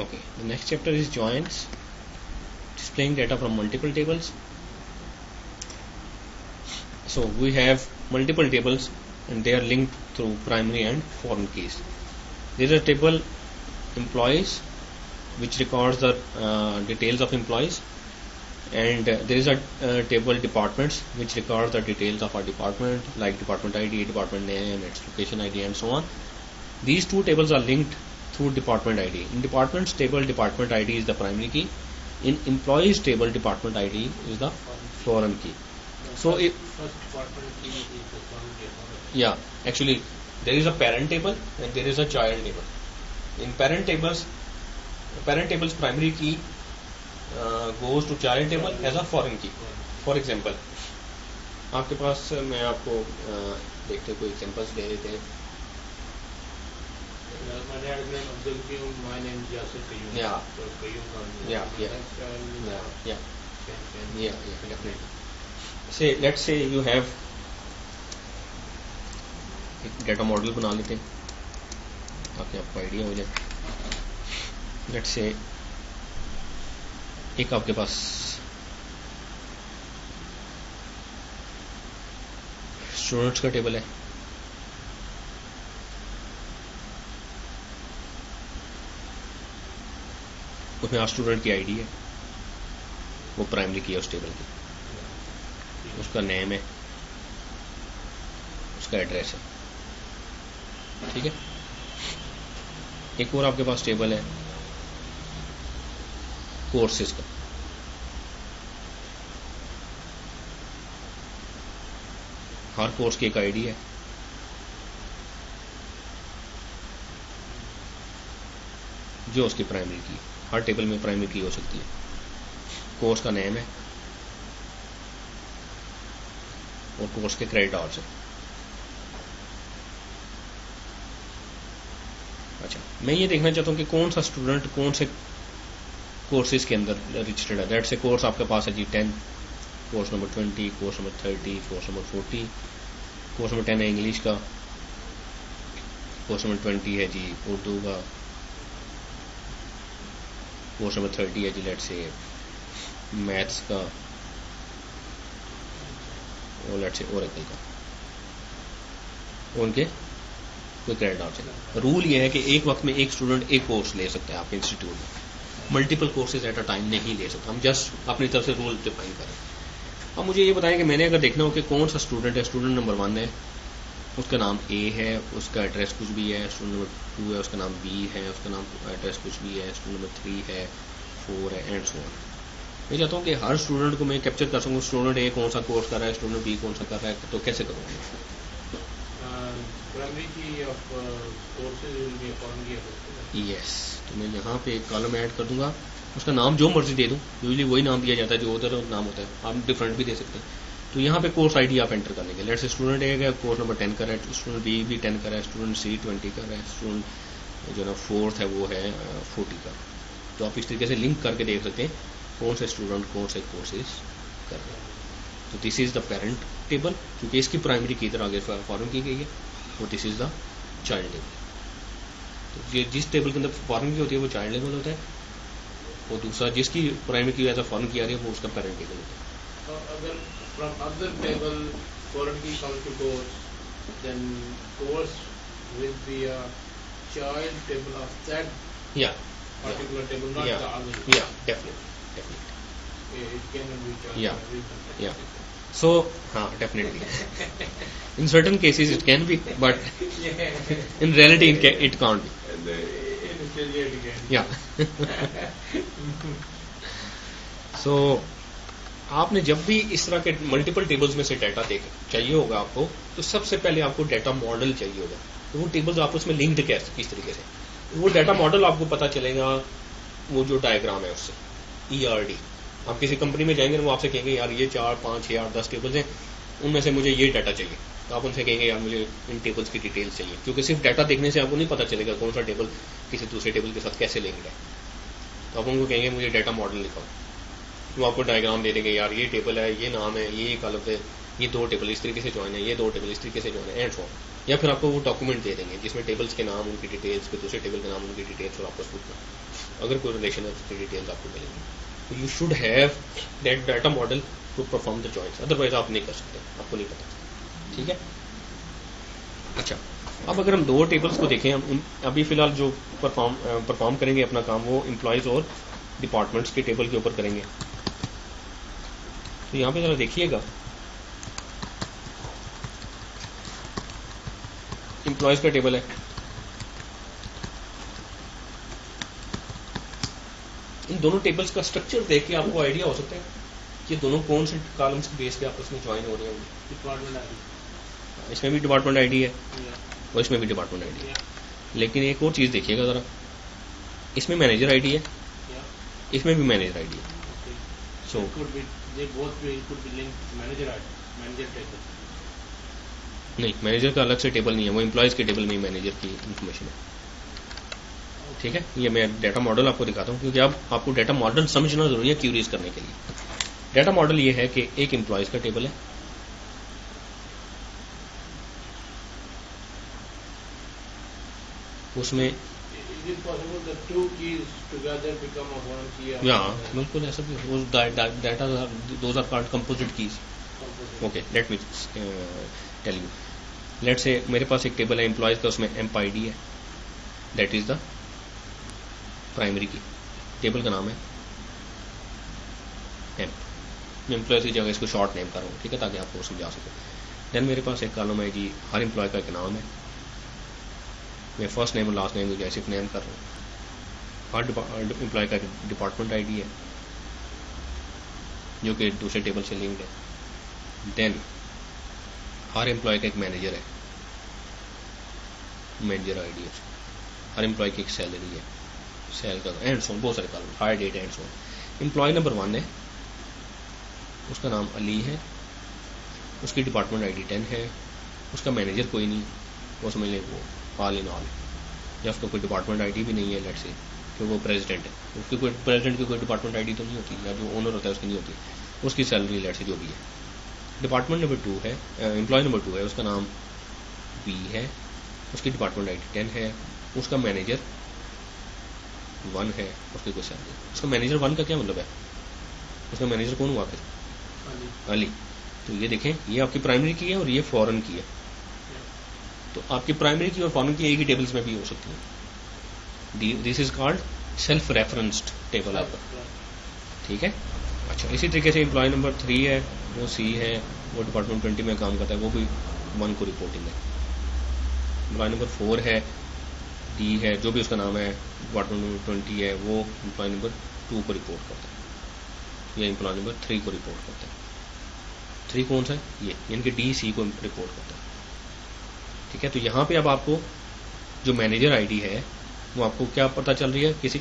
Okay, the next chapter is joins, displaying data from multiple tables. So we have multiple tables and they are linked through primary and foreign keys. There is a table employees which records the details of employees, and there is a table departments which records the details of our department, like department ID, department name, its location ID, and so on. These two tables are linked through department ID. In departments table, department ID is the primary key. In employees table, department ID is the foreign key. So if first department key is the foreign key. yeah, actually there is a parent table and there is a child table. In parent table's primary key goes to child table as a foreign key. For example, आपके पास मैं आपको देखते कोई examples दे देते हैं. My dad name Abdul Qayyum, my name is Yasir Qayyum. Yeah. So Qayyum comes. Yeah, definitely. Let's say you have एक data model बना लेते हैं ताकि आपको आइडिया हो जाए. लेट्स से एक आपके पास स्टूडेंट्स का टेबल है. उसमें आज स्टूडेंट की आईडी है, वो प्राइमरी की है उस टेबल की, उसका नेम है, उसका एड्रेस है. ठीक है. एक और आपके पास टेबल है कोर्सेज का. हर कोर्स की एक आईडी है, जो उसकी प्राइमरी की. हर टेबल में प्राइमरी की हो सकती है. कोर्स का नेम है और कोर्स के क्रेडिट आवर्स है. अच्छा, मैं ये देखना चाहता हूँ कि कौन सा स्टूडेंट कौन से कोर्सेज के अंदर रजिस्टर्ड है. दैट से कोर्स आपके पास है जी 10, course number 20, course number 30, course number 40, course number 10 है इंग्लिश का, कोर्स नंबर 20 है जी उर्दू का, कोर्स नंबर 30 है जी लेट्स से मैथ्स का, और लेट्स से ओरेकल का. उनके कोई क्रेडिट आउट है. रूल ये है कि एक वक्त में एक स्टूडेंट एक कोर्स ले सकता है आपके इंस्टीट्यूट में. Multiple courses at a time नहीं ले सकता. हम जस्ट अपनी तरफ से रूल डिफाइन करें. अब मुझे ये बताएं कि मैंने अगर देखना हो कि कौन सा स्टूडेंट है. स्टूडेंट नंबर 1 है, उसका नाम ए है, उसका एड्रेस कुछ भी है. स्टूडेंट नंबर 2 है, उसका नाम बी है, उसका नाम एड्रेस कुछ भी है. स्टूडेंट नंबर 3 है, 4 है, एंड सो ऑन. मैं चाहता हूँ कि हर स्टूडेंट को मैं कैप्चर कर सकूँ. स्टूडेंट ए कौन सा कोर्स कर रहा है, स्टूडेंट बी कौन सा कर रहा है, तो कैसे करूँगा. Primary key of courses will be a foreign key of yes, तो मैं यहाँ पे एक कॉलम ऐड कर दूंगा. उसका नाम जो मर्जी दे दूँ, यूजली वही नाम दिया जाता है जो उधर नाम होता है. आप डिफरेंट भी दे सकते हैं. तो यहाँ पे कोर्स आईडी आप एंटर कर लेंगे. लेट्स से स्टूडेंट ए है, कोर्स नंबर 10 का है, स्टूडेंट बी भी 10 का है, स्टूडेंट सी 20 का है, स्टूडेंट जो ना 4th है वो है 40 का. तो आप इस तरीके से लिंक करके देख सकते हैं कौन से स्टूडेंट कौन से कोर्सेज कर रहे हैं. तो this is the parent table, क्योंकि इसकी प्राइमरी की तरह आगे फॉर्म की गई है. और this is the child table. तो ये जिस टेबल के अंदर फॉर्म की होती है वो चाइल्ड टेबल होता है, और दूसरा जिसकी प्राइमरी की ऐसा फॉर्म की आ रही है वो उसका पेरेंट टेबल होता है. अगर from other table foreign key comes to course, then course will be a child table of that particular table, not the other. Definitely. It cannot be child. Yeah. So, definitely. In certain cases it can be, but in reality it can't be. And in Australia it can. Yeah. So, आपने जब भी इस तरह के multiple tables में से data चाहिए होगा आपको, तो सबसे पहले आपको डाटा मॉडल चाहिए होगा. तो वो टेबल्स आप उसमें लिंक्ड किस तरीके से, वो डाटा मॉडल आपको पता चलेगा वो जो डायग्राम है उससे. ERD. आप किसी कंपनी में जाएंगे वो आपसे कहेंगे यार ये 4, 5, 6, 8, 10 टेबल्स हैं, उनमें से मुझे ये डाटा चाहिए. तो आप उनसे कहेंगे यार मुझे इन टेबल्स की डिटेल्स चाहिए, क्योंकि सिर्फ डाटा देखने से आपको नहीं पता चलेगा कौन सा टेबल किसी दूसरे टेबल के साथ कैसे लिंक्ड है. तो आप उनको कहेंगे मुझे डाटा मॉडल लिखाओ. वो आपको डायग्राम दे देंगे, यार ये टेबल है, ये नाम है, ये कॉलम है, ये 2 टेबल इस तरीके से ज्वाइन है, ये 2 टेबल इस तरीके से ज्वाइन है, एंड सो ऑन. या फिर आपको वो डॉक्यूमेंट दे देंगे जिसमें टेबल्स के नाम, उनकी डिटेल्स, फिर दूसरे टेबल के नाम, उनकी डिटेल्स और आपको अगर कोई रिलेशन है उसकी डिटेल्स आपको मिलेंगी. तो you should have that data model to perform the joints, otherwise आप नहीं कर सकते, आपको नहीं पता. ठीक है. अच्छा, अब अगर हम दो टेबल्स को देखें, हम अभी फिलहाल जो परफॉर्म करेंगे अपना काम वो एम्प्लॉयज और डिपार्टमेंट्स के टेबल के ऊपर करेंगे. तो यहाँ पे जरा देखिएगा, एम्प्लॉयज का टेबल है. इन दोनों टेबल्स का स्ट्रक्चर देख के आपको आइडिया हो सकता है कि दोनों कौन से कॉलम्स के बेस पे आपस में ज्वाइन हो रहे होंगे. डिपार्टमेंट आईडी, इसमें भी डिपार्टमेंट आईडी है और इसमें भी डिपार्टमेंट आईडी है. लेकिन एक और चीज देखिएगा जरा, इसमें मैनेजर आईडी है, इसमें भी मैनेजर आईडी है. सो नहीं, मैनेजर का अलग से टेबल नहीं है, वो एम्प्लॉयज के टेबल में ही मैनेजर की इंफॉर्मेशन है. ठीक है. ये मैं डाटा मॉडल आपको दिखाता हूँ, क्योंकि अब आपको डाटा मॉडल समझना जरूरी है क्यूरीज करने के लिए. डाटा मॉडल ये है कि एक एम्प्लॉयज का टेबल है, उसमें बिल्कुल ऐसा भी data, those are called composite keys. Okay, let me tell you. Let say मेरे पास एक टेबल है एम्प्लॉयज का, उसमें एम्प आईडी है, that is the primary key. Table का नाम है एम्प. मैं एम्प्लॉयज की जगह इसको शॉर्ट नेम कर रहा हूँ, ठीक है, ताकि आपको समझा सके. देन मेरे पास एक कॉलम है जी, हर एम्प्लॉय का एक नाम है. मैं फर्स्ट नेम और लास्ट नेम को जैसे नेम कर रहा हूँ. हर एम्प्लॉय का डिपार्टमेंट आईडी है जो कि दूसरे टेबल से लिंक्ड है. देन हर एम्प्लॉय का एक मैनेजर है, मैनेजर आईडी है. हर एम्प्लॉय की एक सैलरी है, सैल का एंड सो, बहुत सारे column, hire date and so. Employee number 1 है, उसका नाम अली है, उसकी डिपार्टमेंट आईडी 10 है, उसका मैनेजर कोई नहीं, वो समझ लें वो ऑल इन ऑल, या उसका कोई डिपार्टमेंट आईडी भी नहीं है, लेट्स से कि वो प्रेसिडेंट है, उसकी कोई प्रेसिडेंट की कोई डिपार्टमेंट आईडी तो नहीं होती, या जो ओनर होता है उसकी नहीं होती. उसकी सैलरी लेट्स से जो भी है. डिपार्टमेंट नंबर 2 है, एम्प्लॉय नंबर 2 है, उसका नाम बी है, उसकी डिपार्टमेंट आईडी 10 है, उसका मैनेजर 1 है, उसकी कोई सैलरी. उसका मैनेजर 1 का क्या मतलब है, उसका मैनेजर कौन हुआ फिर? अली. तो ये देखें, ये आपकी प्राइमरी की है और ये फॉरेन की है. तो आपकी प्राइमरी की और फॉरेन की एक ही टेबल्स में भी हो सकती है. This is called self referenced table आपका. ठीक है. अच्छा, इसी तरीके से एम्प्लॉय नंबर 3 है, वो सी है, वो डिपार्टमेंट 20 में काम करता है, वो भी 1 को रिपोर्टिंग है. एम्प्लॉय नंबर 4 है, डी है, जो भी उसका नाम है, डिपार्टमेंट नंबर 20 है, वो एम्प्लॉय नंबर 2 को रिपोर्ट करता है, या एम्प्लॉय नंबर 3 को रिपोर्ट करता है. 3 कौन सा है? ये, यानी कि डी सी को रिपोर्ट करता है. ठीक है. तो यहाँ पे अब आपको जो मैनेजर आईडी है वो आपको क्या पता चल रही है, किसी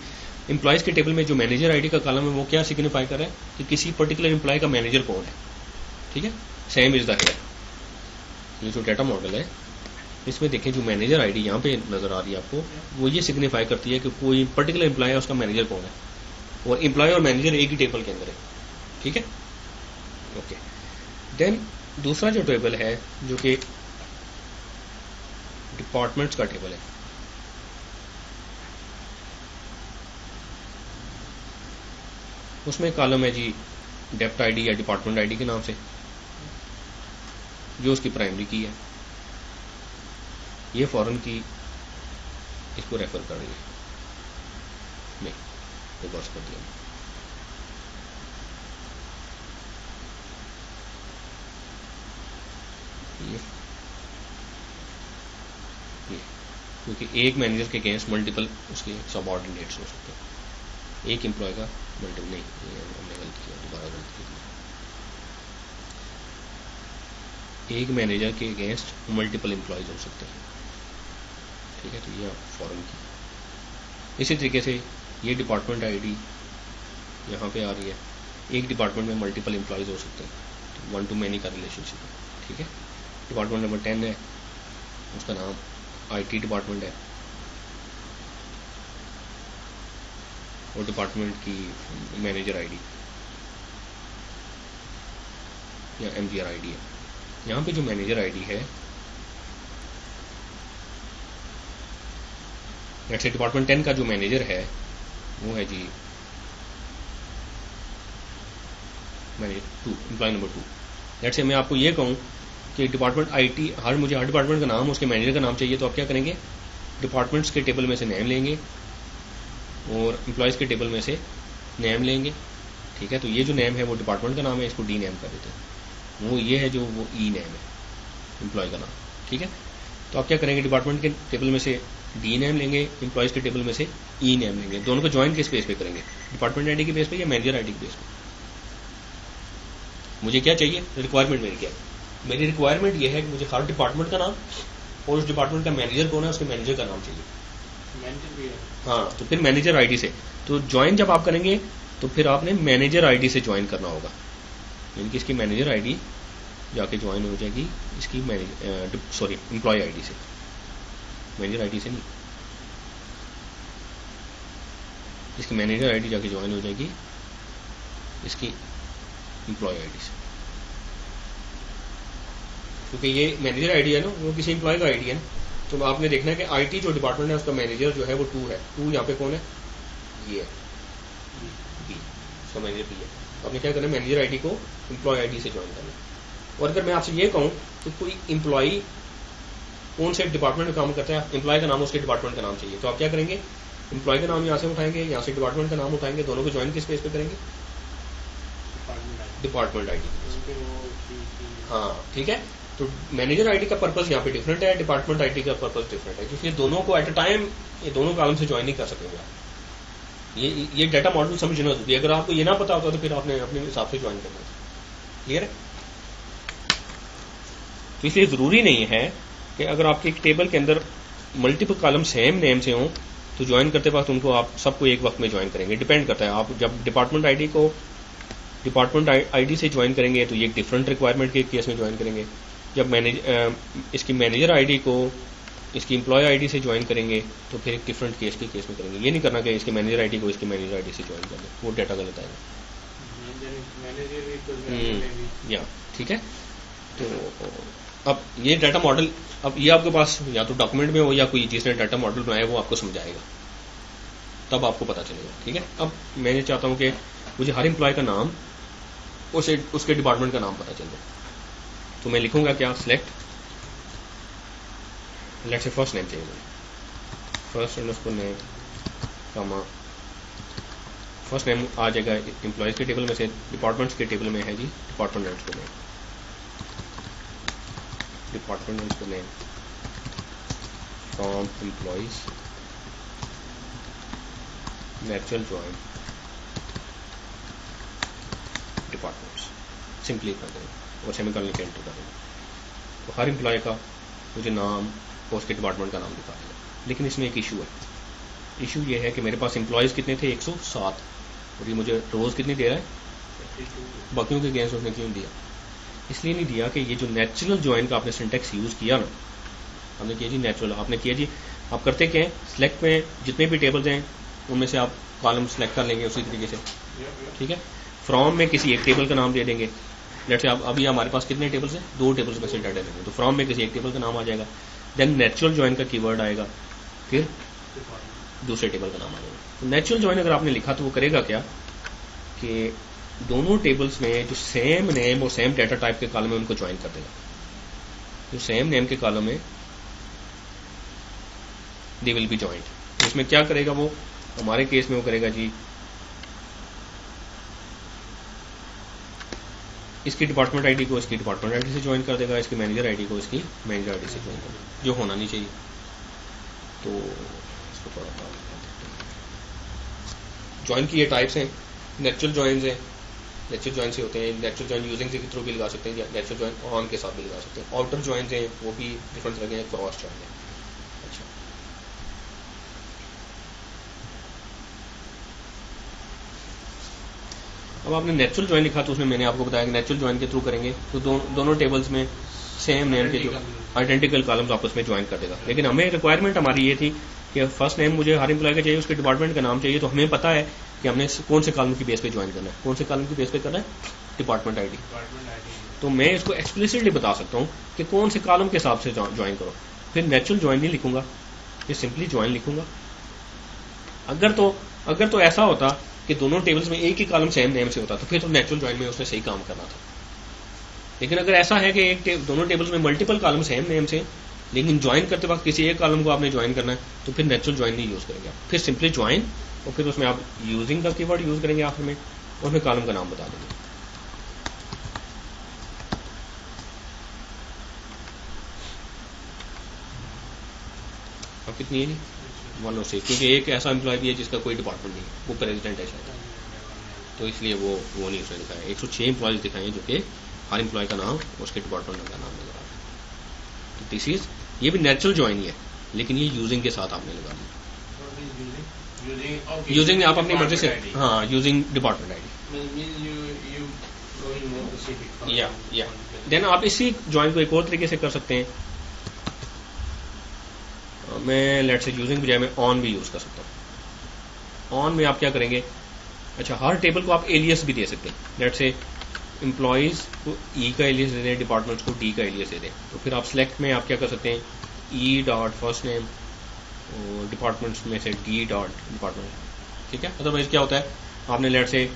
एम्प्लॉयज के टेबल में जो मैनेजर आईडी का कॉलम है वो क्या सिग्निफाई कर रहा है कि किसी पर्टिकुलर एम्प्लॉय का मैनेजर कौन है. ठीक है. Same is the here. ये जो डाटा मॉडल है इसमें देखें, जो मैनेजर आईडी यहाँ पे नजर आ रही है आपको, वो ये सिग्निफाई करती है कि कोई पर्टिकुलर एम्प्लॉय है, उसका मैनेजर कौन है, और एम्प्लॉय और मैनेजर एक ही टेबल के अंदर है. ठीक है. ओके. देन दूसरा जो टेबल है जो कि डिपार्टमेंट्स का टेबल है, उसमें कॉलम है जी डेप्ट आईडी या डिपार्टमेंट आईडी के नाम से, जो उसकी प्राइमरी की है. ये फॉरेन की इसको रेफर कर रही है, नहीं रिवर्स कर दिया. ये क्योंकि एक मैनेजर के अगेंस्ट मल्टीपल उसके सबऑर्डिनेट्स हो सकते हैं. एक एम्प्लॉय का मल्टीपल नहीं, हमने गलत किया, दोबारा गलत किया. एक मैनेजर के अगेंस्ट मल्टीपल एम्प्लॉयज हो सकते हैं. ठीक है. तो ये फॉरेन की. इसी तरीके से ये डिपार्टमेंट आईडी यहाँ पे आ रही है, एक डिपार्टमेंट में मल्टीपल एम्प्लॉयज हो सकते हैं, तो 1 to many का रिलेशनशिप है. ठीक है. डिपार्टमेंट नंबर 10 है, उसका नाम आईटी डिपार्टमेंट है, और डिपार्टमेंट की मैनेजर आईडी या एमजीआर आईडी है. यहाँ पे जो मैनेजर आईडी है, जैसे डिपार्टमेंट 10 का जो मैनेजर है वो है जी manager 2, employee number 2। Let's say मैं आपको ये कहूँ कि डिपार्टमेंट आईटी, मुझे हर डिपार्टमेंट का नाम, उसके मैनेजर का नाम चाहिए, तो आप क्या करेंगे, डिपार्टमेंट्स के टेबल में से नेम लेंगे और एम्प्लॉयज़ के टेबल में से नेम लेंगे। ठीक है, तो ये जो नेम है वो डिपार्टमेंट का नाम है, इसको डी नेम कर देते हैं। वो ये है जो वो ई नेम है, एम्प्लॉय का नाम। ठीक है, तो आप क्या करेंगे, डिपार्टमेंट के टेबल में से डी नेम लेंगे, एम्प्लॉयज़ के टेबल में से ई नेम लेंगे। दोनों को ज्वाइन किस बेस पे करेंगे, डिपार्टमेंट आईडी के बेस पे या मैनेजर आईडी के बेस पे। मुझे क्या चाहिए, रिक्वायरमेंट मेरी क्या है, मेरी रिक्वायरमेंट ये है कि मुझे हर डिपार्टमेंट का नाम और उस डिपार्टमेंट का मैनेजर कौन है उसके मैनेजर का नाम चाहिए। मैनेजर भी है। हाँ, तो फिर मैनेजर आईडी से, तो ज्वाइन जब आप करेंगे तो फिर आपने मैनेजर आईडी से ज्वाइन करना होगा, यानी कि इसकी मैनेजर आईडी जाके ज्वाइन हो जाएगी इसकी एम्प्लॉय आईडी से, मैनेजर आईडी से नहीं, इसकी मैनेजर आईडी जाके ज्वाइन हो जाएगी इसकी एम्प्लॉय आईडी से, क्योंकि ये मैनेजर आईडी है ना, वो किसी एम्प्लॉय का आईडी है ना। तो आपने देखना है कि आईटी जो डिपार्टमेंट है उसका मैनेजर जो है वो 2 है। 2 यहाँ पे कौन है, ये है बी, उसका मैनेजर बी है। तो आपने क्या करना है, मैनेजर आईडी को एम्प्लॉय आईडी से ज्वाइन करना है। और अगर मैं आपसे ये कहूँ कि कोई एम्प्लॉय कौन से डिपार्टमेंट में काम करता है, एम्प्लॉय का नाम उसके डिपार्टमेंट का नाम चाहिए, तो आप क्या करेंगे, एम्प्लॉय का नाम यहाँ से उठाएंगे, यहाँ से डिपार्टमेंट का नाम उठाएंगे, दोनों को ज्वाइन किस बेस पे करेंगे, डिपार्टमेंट आईडी। हाँ ठीक है, तो मैनेजर आईडी का पर्पस यहाँ पे डिफरेंट है, डिपार्टमेंट आईडी का पर्पस डिफरेंट है, क्योंकि दोनों को एट अ टाइम ये दोनों कॉलम से ज्वाइन नहीं कर सकेंगे आप। ये डाटा मॉडल समझना जरूरी है, अगर आपको ये ना पता होता तो फिर आपने अपने हिसाब से ज्वाइन करना है। क्लियर है, तो इसलिए जरूरी नहीं है कि अगर आपके एक टेबल के अंदर मल्टीपल कॉलम सेम नेम से हों तो ज्वाइन करते वक्त उनको आप सबको एक वक्त में ज्वाइन करेंगे। डिपेंड करता है, आप जब डिपार्टमेंट आईडी को डिपार्टमेंट आईडी से ज्वाइन करेंगे तो ये एक डिफरेंट रिक्वायरमेंट के केस में ज्वाइन करेंगे। जब इसकी मैनेजर आईडी को इसकी एम्प्लॉय आईडी से ज्वाइन करेंगे तो फिर एक डिफरेंट केस के केस में करेंगे। ये नहीं करना कि इसकी मैनेजर आईडी को इसकी मैनेजर आईडी से ज्वाइन कर दें, वो डाटा गलत आएगा। या ठीक है, तो अब ये डाटा मॉडल, अब ये आपके पास या तो डॉक्यूमेंट में हो या कोई जिसने डाटा मॉडल बनाया वो आपको समझाएगा, तब आपको पता चलेगा। ठीक है, अब मैं चाहता हूँ कि मुझे हर एम्प्लॉय का नाम उसके डिपार्टमेंट का नाम पता चल जाए, तो मैं लिखूंगा क्या, select, let's say first name चाहिए मुझे, फर्स्ट नेम कामा फर्स्ट नेम आ जाएगा एम्प्लॉयज के टेबल में से, डिपार्टमेंट्स के टेबल में है जी department name, department name from employees natural join departments, simply कर देंगे और सेमीकोलन के एंटर कर देंगे, तो हर एम्प्लॉय का मुझे नाम और उसके डिपार्टमेंट का नाम दिखा देगा। लेकिन इसमें एक इशू है, इशू ये है कि मेरे पास एम्प्लॉयज कितने थे, 107, और ये मुझे रोज कितनी दे रहा है, बाकियों के अगेंस्ट उसने क्यों दिया, इसलिए नहीं दिया कि ये जो नेचुरल ज्वाइन का आपने सिंटेक्स यूज किया ना, हमने किया जी नेचुरल, आपने किया जी, आप करते क्या है, सिलेक्ट में जितने भी टेबल्स हैं उनमें से आप कॉलम सेलेक्ट कर लेंगे उसी तरीके से। ठीक है, फ्रॉम में किसी एक टेबल का नाम दे देंगे, लेट्स से आप अभी हमारे पास कितने टेबल्स हैं, 2 टेबल्स में से डाटा लेंगे, तो फ्रॉम में किसी एक टेबल का नाम आ जाएगा, देन नेचुरल ज्वाइन का कीवर्ड आएगा, फिर दूसरे टेबल का नाम आ जाएगा। तो नेचुरल ज्वाइन अगर आपने लिखा तो वो करेगा क्या कि दोनों टेबल्स में जो सेम नेम और सेम डाटा टाइप के कॉलम है उनको ज्वाइन कर देगा। जो सेम नेम के कॉलम है दे विल बी ज्वाइंट। इसमें क्या करेगा वो, हमारे केस में वो करेगा जी इसकी डिपार्टमेंट आईडी को इसकी डिपार्टमेंट आईडी से ज्वाइन कर देगा, इसकी मैनेजर आईडी को इसकी मैनेजर आईडी से ज्वाइन कर देगा, जो होना नहीं चाहिए। तो इसको थोड़ा ज्वाइन की ये टाइप्स हैं, नेचुरल ज्वाइन है, नेचुरल ज्वाइन से होते हैं, नेचुरल ज्वाइन यूजिंग के थ्रू भी लगा सकते हैं, नेचुरल ज्वाइन ऑन के साथ भी लगा सकते हैं। आउटर ज्वाइन हैं वो भी डिफरेंट तरह के हैं, क्रॉस ज्वाइन है। अच्छा, अब आपने नेचुरल ज्वाइन लिखा तो उसमें मैंने आपको बताया कि नेचुरल ज्वाइन के थ्रू करेंगे तो दोनों टेबल्स में सेम नेम के जो आइडेंटिकल कॉलम्स आपस में ज्वाइन कर देगा। लेकिन हमें रिक्वायरमेंट हमारी ये थी कि फर्स्ट नेम मुझे हर एम्प्लॉय का चाहिए, उसके डिपार्टमेंट का नाम चाहिए, तो हमें पता है कि हमने कौन से कॉलम की बेस पे ज्वाइन करना है, कौन से कॉलम की बेस पे करना है, डिपार्टमेंट आईडी। तो मैं इसको एक्सप्लिसिटली बता सकता हूँ कि कौन से कॉलम के हिसाब से ज्वाइन करो, फिर नेचुरल ज्वाइन नहीं लिखूंगा, फिर सिंपली ज्वाइन लिखूंगा। अगर तो अगर तो ऐसा होता कि दोनों टेबल्स में एक ही कॉलम सेम नेम से होता तो फिर तो नेचुरल ज्वाइन में उसने सही काम करना था। लेकिन अगर ऐसा है कि दोनों टेबल्स में मल्टीपल कॉलम सेम नेम से, लेकिन ज्वाइन करते वक्त किसी एक कॉलम को आपने ज्वाइन करना है, तो फिर नेचुरल ज्वाइन नहीं यूज करेंगे आप, फिर सिंपली ज्वाइन और फिर उसमें आप यूजिंग का कीवर्ड यूज करेंगे आखिर में और फिर कॉलम का नाम बता देंगे। अब कितनी है जी 106, क्योंकि एक ऐसा एम्प्लॉय भी है जिसका कोई डिपार्टमेंट नहीं है, वो प्रेसिडेंट है शायद, तो इसलिए वो नहीं उसने दिखाया। 106 एम्प्लॉयज दिखाए हैं जो कि हर एम्प्लॉय का नाम उसके डिपार्टमेंट का नाम नजर आ रहा है। तो दिस इज, ये भी नेचुरल ज्वाइन ही है, लेकिन ये यूजिंग के साथ आपने लगा दिया। यूजिंग आप अपनी मर्जी से, हाँ, यूजिंग डिपार्टमेंट आईडी। या देन आप इसी ज्वाइन को एक और तरीके से कर सकते हैं। मैं लेट से यूजिंग बजाय मैं ऑन भी यूज कर सकता हूँ। ऑन में आप क्या करेंगे, अच्छा, हर टेबल को आप एलियस भी दे सकते हैं। लेट से एम्प्लॉयज को ई का एलियस दे दें, डिपार्टमेंट्स को डी का एलियस दे दें। तो फिर आप सिलेक्ट में आप क्या कर सकते हैं, ई डॉट फर्स्ट नेम और डिपार्टमेंट्स में से डी डॉट डिपार्टमेंट, ठीक है। अदरवाइज क्या होता है, आपने लेट से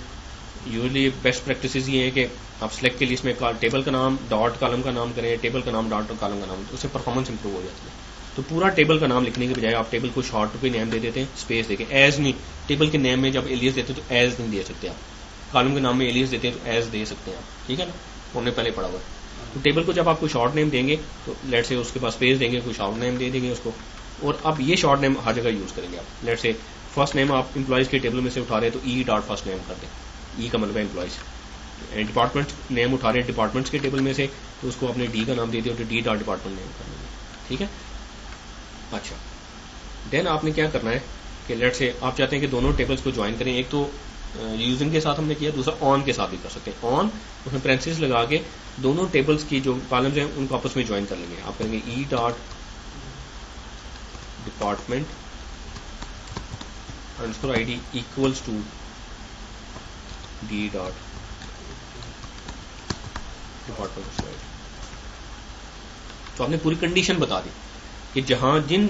यूजली बेस्ट प्रैक्टिस ये है कि आप सिलेक्ट के लिए इसमें टेबल का नाम डॉट कॉलम का नाम करें, टेबल का नाम डॉट कॉलम का नाम, तो उससे परफॉर्मेंस इंप्रूव हो जाती है। तो पूरा टेबल का नाम लिखने के बजाय आप टेबल को शॉर्ट पे नेम दे देते हैं, स्पेस देके, एज नहीं, टेबल के नेम में जब एलियस देते हैं तो एज नहीं दे सकते आप, कॉलम के नाम में एलियस देते हैं तो एज दे सकते हैं आप, ठीक है ना, हमने पहले पढ़ा हुआ है। तो टेबल को जब आपको शॉर्ट नेम देंगे तो लेट से उसके पास स्पेस देंगे, कोई शॉर्ट नेम दे देंगे उसको, और अब ये शॉर्ट नेम हर जगह यूज करेंगे आप। लेट से फर्स्ट नेम आप एम्प्लॉयज के टेबल में से उठा रहे हैं तो ई डॉट फर्स्ट नेम कर दें, ई का मतलब है एम्प्लॉयज। डिपार्टमेंट नेम उठा रहे हैं डिपार्टमेंट्स के टेबल में से, तो उसको आपने डी का नाम दे दिया तो डी डॉट डिपार्टमेंट नेम कर देंगे, ठीक है। अच्छा, देन आपने क्या करना है कि लेट से आप चाहते हैं कि दोनों टेबल्स को ज्वाइन करें, एक तो यूजिंग के साथ हमने किया, दूसरा ऑन के साथ भी कर सकते हैं। ऑन उसमें पेरेंथेसिस लगा के दोनों टेबल्स की जो कॉलम्स हैं उनको आपस में ज्वाइन कर लेंगे। आप करेंगे E dot department underscore ID equals to D dot department. तो आपने पूरी कंडीशन बता दी कि जहां जिन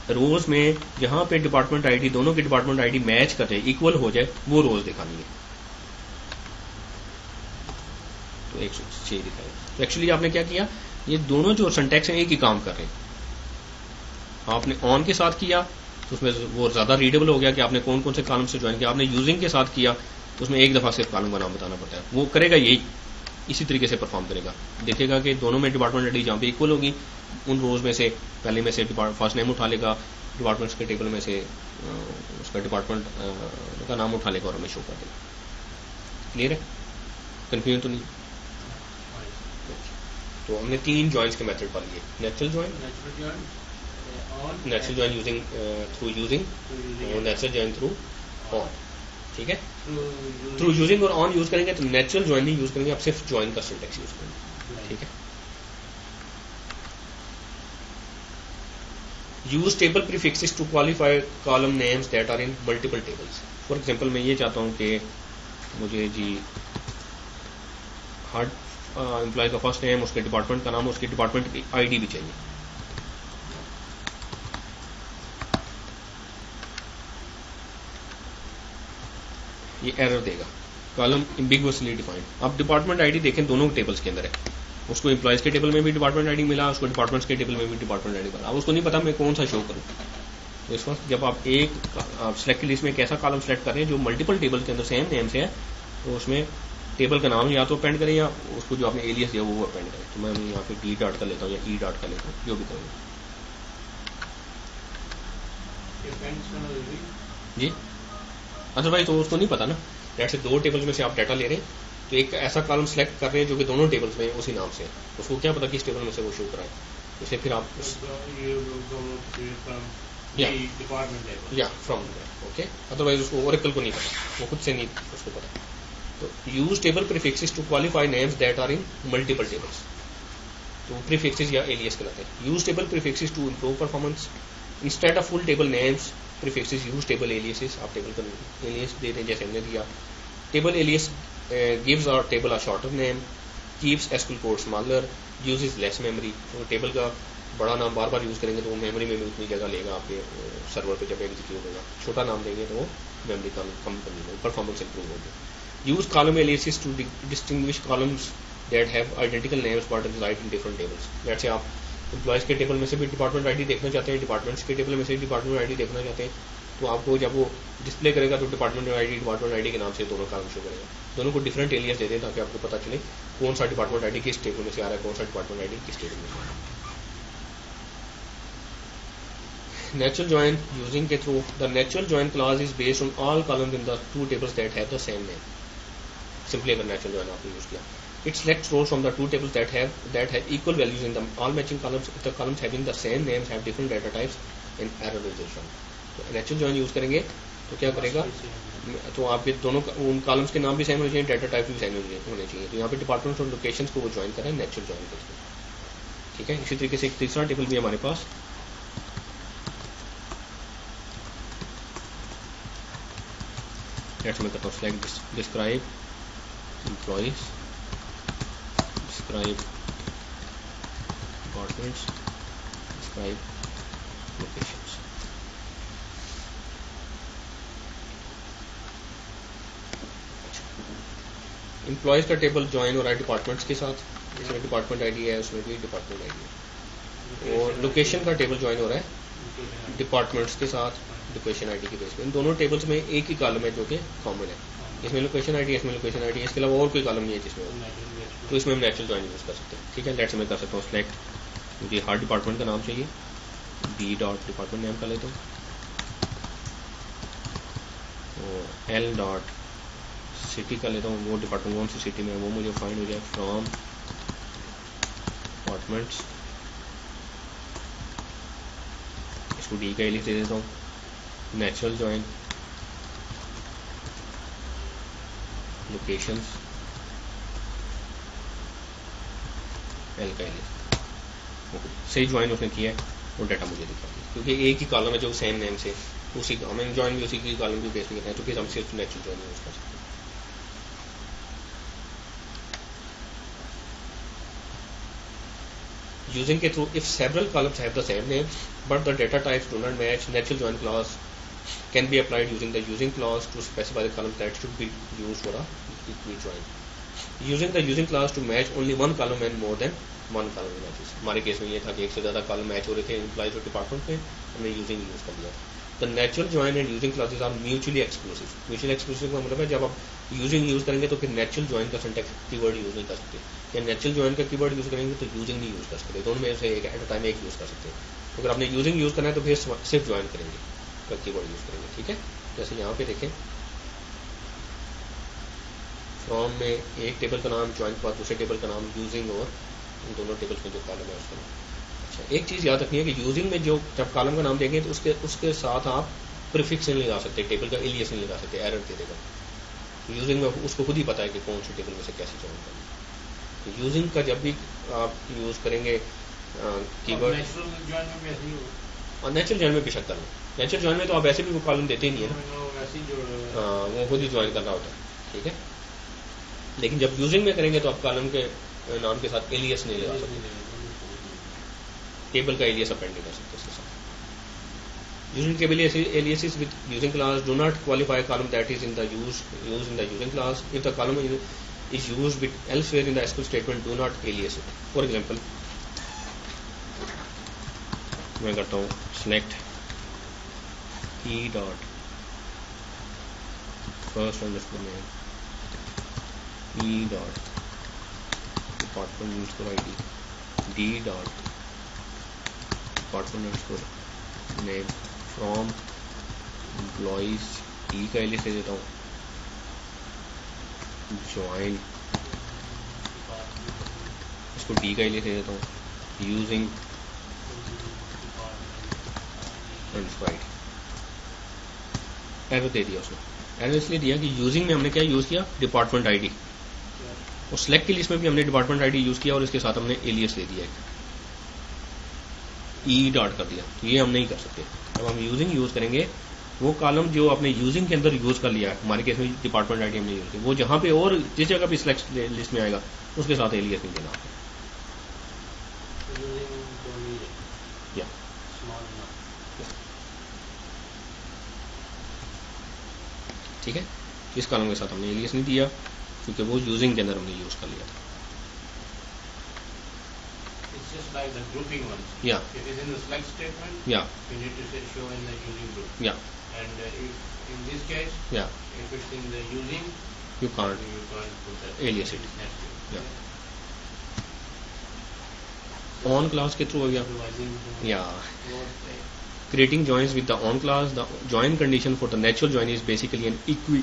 रोज में जहां पे डिपार्टमेंट आईडी दोनों की डिपार्टमेंट आईडी मैच कर जाए, इक्वल हो जाए, वो रोज दिखानी है। तो 106 दिखाए। तो एक्चुअली आपने क्या किया, ये दोनों जो सिंटैक्स हैं एक ही काम कर रहे हैं। आपने ऑन के साथ किया तो उसमें वो ज्यादा रीडेबल हो गया कि आपने कौन कौन से कॉलम से ज्वाइन किया। आपने यूजिंग के साथ किया तो उसमें एक दफा सिर्फ कॉलम का नाम बताना पड़ता है, वो करेगा यही इसी तरीके से परफॉर्म करेगा। देखेगा कि दोनों में डिपार्टमेंट आईडी जहां पे इक्वल होगी उन रोज में से पहले में से फर्स्ट नेम उठा लेगा, डिपार्टमेंट्स के टेबल में से उसका डिपार्टमेंट का नाम उठा लेगा और हमें शो कर देगा। क्लियर है, कंफ्यूजन तो नहीं। तो हमने 3 ज्वाइंस के मेथड पढ़ लिए, natural join using through using और नेचुरल ज्वाइन थ्रू ऑन, ठीक है। थ्रू यूजिंग और ऑन यूज करेंगे तो नेचुरल ज्वाइन नहीं यूज करेंगे, आप सिर्फ ज्वाइन का सिंटैक्स यूज करेंगे, ठीक है। Use table prefixes to qualify column names that are in multiple tables. For example मैं ये चाहता हूं कि मुझे जी हर एम्प्लॉय का फर्स्ट नेम, उसके डिपार्टमेंट का नाम, उसके डिपार्टमेंट की आईडी भी चाहिए। ये एरर देगा, कॉलम एम्बिगुअसली डिफाइंड। अब डिपार्टमेंट आईडी देखें दोनों टेबल्स के अंदर है, उसको एम्प्लॉयज के टेबल में भी डिपार्टमेंट आईडी मिला, उसको डिपार्टमेंट्स के टेबल में भी डिपार्टमेंट आईडी मिला। अब उसको नहीं पता मैं कौन सा शो करूं। तो इस वक्त जब आप एक सिलेक्ट की लिस्ट में एक ऐसा कॉलम सेलेक्ट कर रहे हैं जो मल्टीपल टेबल के अंदर सेम नेम से है, तो उसमें टेबल का नाम या तो अपेंड करें या उसको जो आपने एलियस दिया वो अपेंड करें। तो मैं यहाँ पे डी डॉट कर लेता हूँ या ई डॉट कर लेता हूँ, जो भी करूँगा जी। अदरवाइज तो उसको नहीं पता ना, डेट से 2 टेबल्स में से आप डाटा ले रहे हैं तो एक ऐसा कॉलम सेलेक्ट कर रहे हैं जो कि दोनों टेबल्स में उसी नाम से है, उसको क्या पता किस टेबल में से वो शो कराए। इसे फिर आप या फ्रॉम ओके, अदरवाइज उसको ओरेकल को नहीं पता, वो खुद से नहीं उसको पता। तो use table prefixes to qualify names that are in multiple tables, तो प्रीफिक्सेस या एलियस कहलाते हैं। Use table prefixes to improve performance instead of full table names prefixes use table aliases. आप टेबल का एलियस दे दें जैसे हमने दिया। Table alias gives our table a shorter name, keeps SQL code smaller, uses less memory। तो table का बड़ा नाम बार बार यूज करेंगे तो वो मेमोरी में भी उतनी जगह लेगा आपके सर्वर पे जब एग्जीक्यूट होगा। छोटा नाम देंगे तो वो मेमोरी कम कंज्यूम, परफॉर्मेंस इंप्रूव होगी। Use column aliases to distinguish columns that have identical names but reside in different tables. जैसे आप एम्प्लॉयज़ के टेबल में से भी डिपार्टमेंट आईडी देखना चाहते हैं, डिपार्टमेंट्स के टेबल में से डिपार्टमेंट आईडी देखना चाहते हैं, तो आपको जब वो डिस्प्ले करेगा तो डिपार्टमेंट आईडी के नाम से दोनों कॉलम शो करेगा। दोनों को डिफरेंट एलियास दे दें ताकि आपको पता चले कौन सा डिपार्टमेंट आईडी किस टेबल में से आ रहा है, कौन सा डिपार्टमेंट आईडी किस टेबल में से आ रहा है। Natural join using के through the natural join clause is based on all columns in the two tables that have the same name. Simply अगर natural join आपने यूज किया, it selects rows from the two tables that have equal values in the all matching columns. If the columns having the same names have different data types, in error resolution. तो natural join use करेंगे तो क्या करेगा, तो आपके दोनों उन columns के नाम भी सेम होने चाहिए, डाटा टाइप भी सेम होने चाहिए। तो यहाँ पे डिपार्टमेंट्स और लोकेशंस को वो ज्वाइन करें नेचुरल ज्वाइन के थ्रू, ठीक है। इसी तरीके से एक तीसरा टेबल भी हमारे पास, मैं करता हूँ select describe employees, describe departments, describe locations. Employees का टेबल ज्वाइन हो रहा है डिपार्टमेंट्स के साथ, इसमें डिपार्टमेंट आईडी है, उसमें भी डिपार्टमेंट आईडी है। और लोकेशन का टेबल ज्वाइन हो रहा है डिपार्टमेंट्स के साथ लोकेशन आईडी के बेस पे। इन दोनों टेबल्स में एक ही कॉलम है जो कि कॉमन है, इसमें लोकेशन आईडी है, इसमें लोकेशन आईडी है, इसके अलावा और कोई कॉलम नहीं है जिसमें, तो इसमें हम नेचुरल ज्वाइन यूज कर सकते हैं, ठीक है। लेट्स मैं कर सकता हूँ सेलेक्ट, मुझे हर डिपार्टमेंट का नाम चाहिए, बी डॉट डिपार्टमेंट नेम का लेता हूँ, और एल डॉट सिटी का लेता हूँ, वो डिपार्टमेंट कौन सी सिटी में है वो मुझे फाइंड हो जाए, फ्रॉम डिपार्टमेंट्स, इसको डी का एलिस दे देता हूँ, नेचुरल ज्वाइन लोकेशंस, एल का एलिस। सही ज्वाइन उसने किया है, वो डाटा मुझे दिखा दिया, क्योंकि एक ही कॉलम है जो सेम नेम से, उसी हमें ज्वाइन भी उसी की कॉलम की बेस में करना है, तो फिर हम सिर्फ नेचुरल ज्वाइन यूज कर सकते हैं। Using के through, if several columns have the same name but the data types do not match, natural join clause can be applied using the using clause to specify the columns that should be used for a equal join. Using the using clause to match only one column and more than one column matches. हमारे case में ये था कि एक से ज़्यादा column match हो रहे थे एम्प्लॉइज और डिपार्टमेंट में, हमने यूजिंग यूज कर लिया। The natural join and using clauses are mutually exclusive. Mutually exclusive का मतलब है जब आप यूजिंग यूज करेंगे तो फिर नेचुरल ज्वाइन का सिंटैक्स कीवर्ड यूज नहीं कर सकते, या नेचुरल ज्वाइन का कीवर्ड यूज करेंगे तो यूजिंग नहीं यूज कर सकते, दोनों में से एक एट अ टाइम एक यूज कर सकते हैं। तो अगर आपने यूजिंग यूज करना है तो फिर सिर्फ ज्वाइन करेंगे, का कीवर्ड यूज करेंगे, ठीक है। जैसे यहाँ पे देखें, फ्रॉम में एक टेबल का नाम, ज्वाइन के बाद दूसरे टेबल का नाम, यूजिंग और इन दोनों टेबल्स में जो कॉलम है उसका नाम। अच्छा, एक चीज़ याद रखनी है कि यूजिंग में जो जब कॉलम का नाम देंगे तो उसके साथ आप प्रीफिक्स नहीं लगा सकते, टेबल का एलियस नहीं लगा सकते, एरर दे देगा। यूजिंग में उसको खुद ही पता है कि कौन सी टेबल में से कैसे ज्वाइन करना है। तो यूजिंग का जब भी आप यूज करेंगे कीवर्ड, नेचुरल ज्वाइन में बेशक करना, नेचुरल ज्वाइन में तो आप ऐसे भी वो कॉलम देते ही नहीं है ना, हाँ वो खुद ही ज्वाइन करना होता है, ठीक है। लेकिन जब यूजिंग में करेंगे तो आप कॉलम के नाम के साथ एलियस नहीं लगा सकते, टेबल का एलियस अपेंड नहीं कर सकते उसके साथ। Using table aliases with using clause do not qualify a column that is in the use in the using clause. If the column is used with elsewhere in the SQL statement, do not alias it. For example, मैं करता हूँ select e dot first underscore name, e dot department underscore id, d dot department underscore name, from employees, E का alias दे देता हूँ, join, इसको D का alias दे देता हूँ, यूजिंग एरर दे दिया उसने। एरर इसलिए दिया कि यूजिंग में हमने क्या यूज किया, डिपार्टमेंट आईडी, और सिलेक्ट की लिस्ट में भी हमने डिपार्टमेंट आईडी यूज किया और इसके साथ हमने एलियस दे दिया, ई डॉट कर दिया, तो ये हम नहीं कर सकते। अब हम यूजिंग यूज करेंगे, वो कॉलम जो आपने यूजिंग के अंदर यूज कर लिया है, हमारे केस में डिपार्टमेंट आईडी हमने यूज किया, वो जहाँ पे और जिस जगह पे सिलेक्ट लिस्ट में आएगा उसके साथ एलियस नहीं देना आपको। ठीक है, इस कॉलम के साथ हमने एलियस नहीं दिया क्योंकि वो यूजिंग के अंदर हमने यूज कर लिया था। It's just like the grouping one. Yeah. It is in the select statement. Yeah. You need to say show in the using group. Yeah. And if in this case, yeah, if it's in the using, you can't put that alias it. Next to it. Yeah. On class के through हो गया। Yeah. Creating joins with the on class. The join condition for the natural join is basically an equi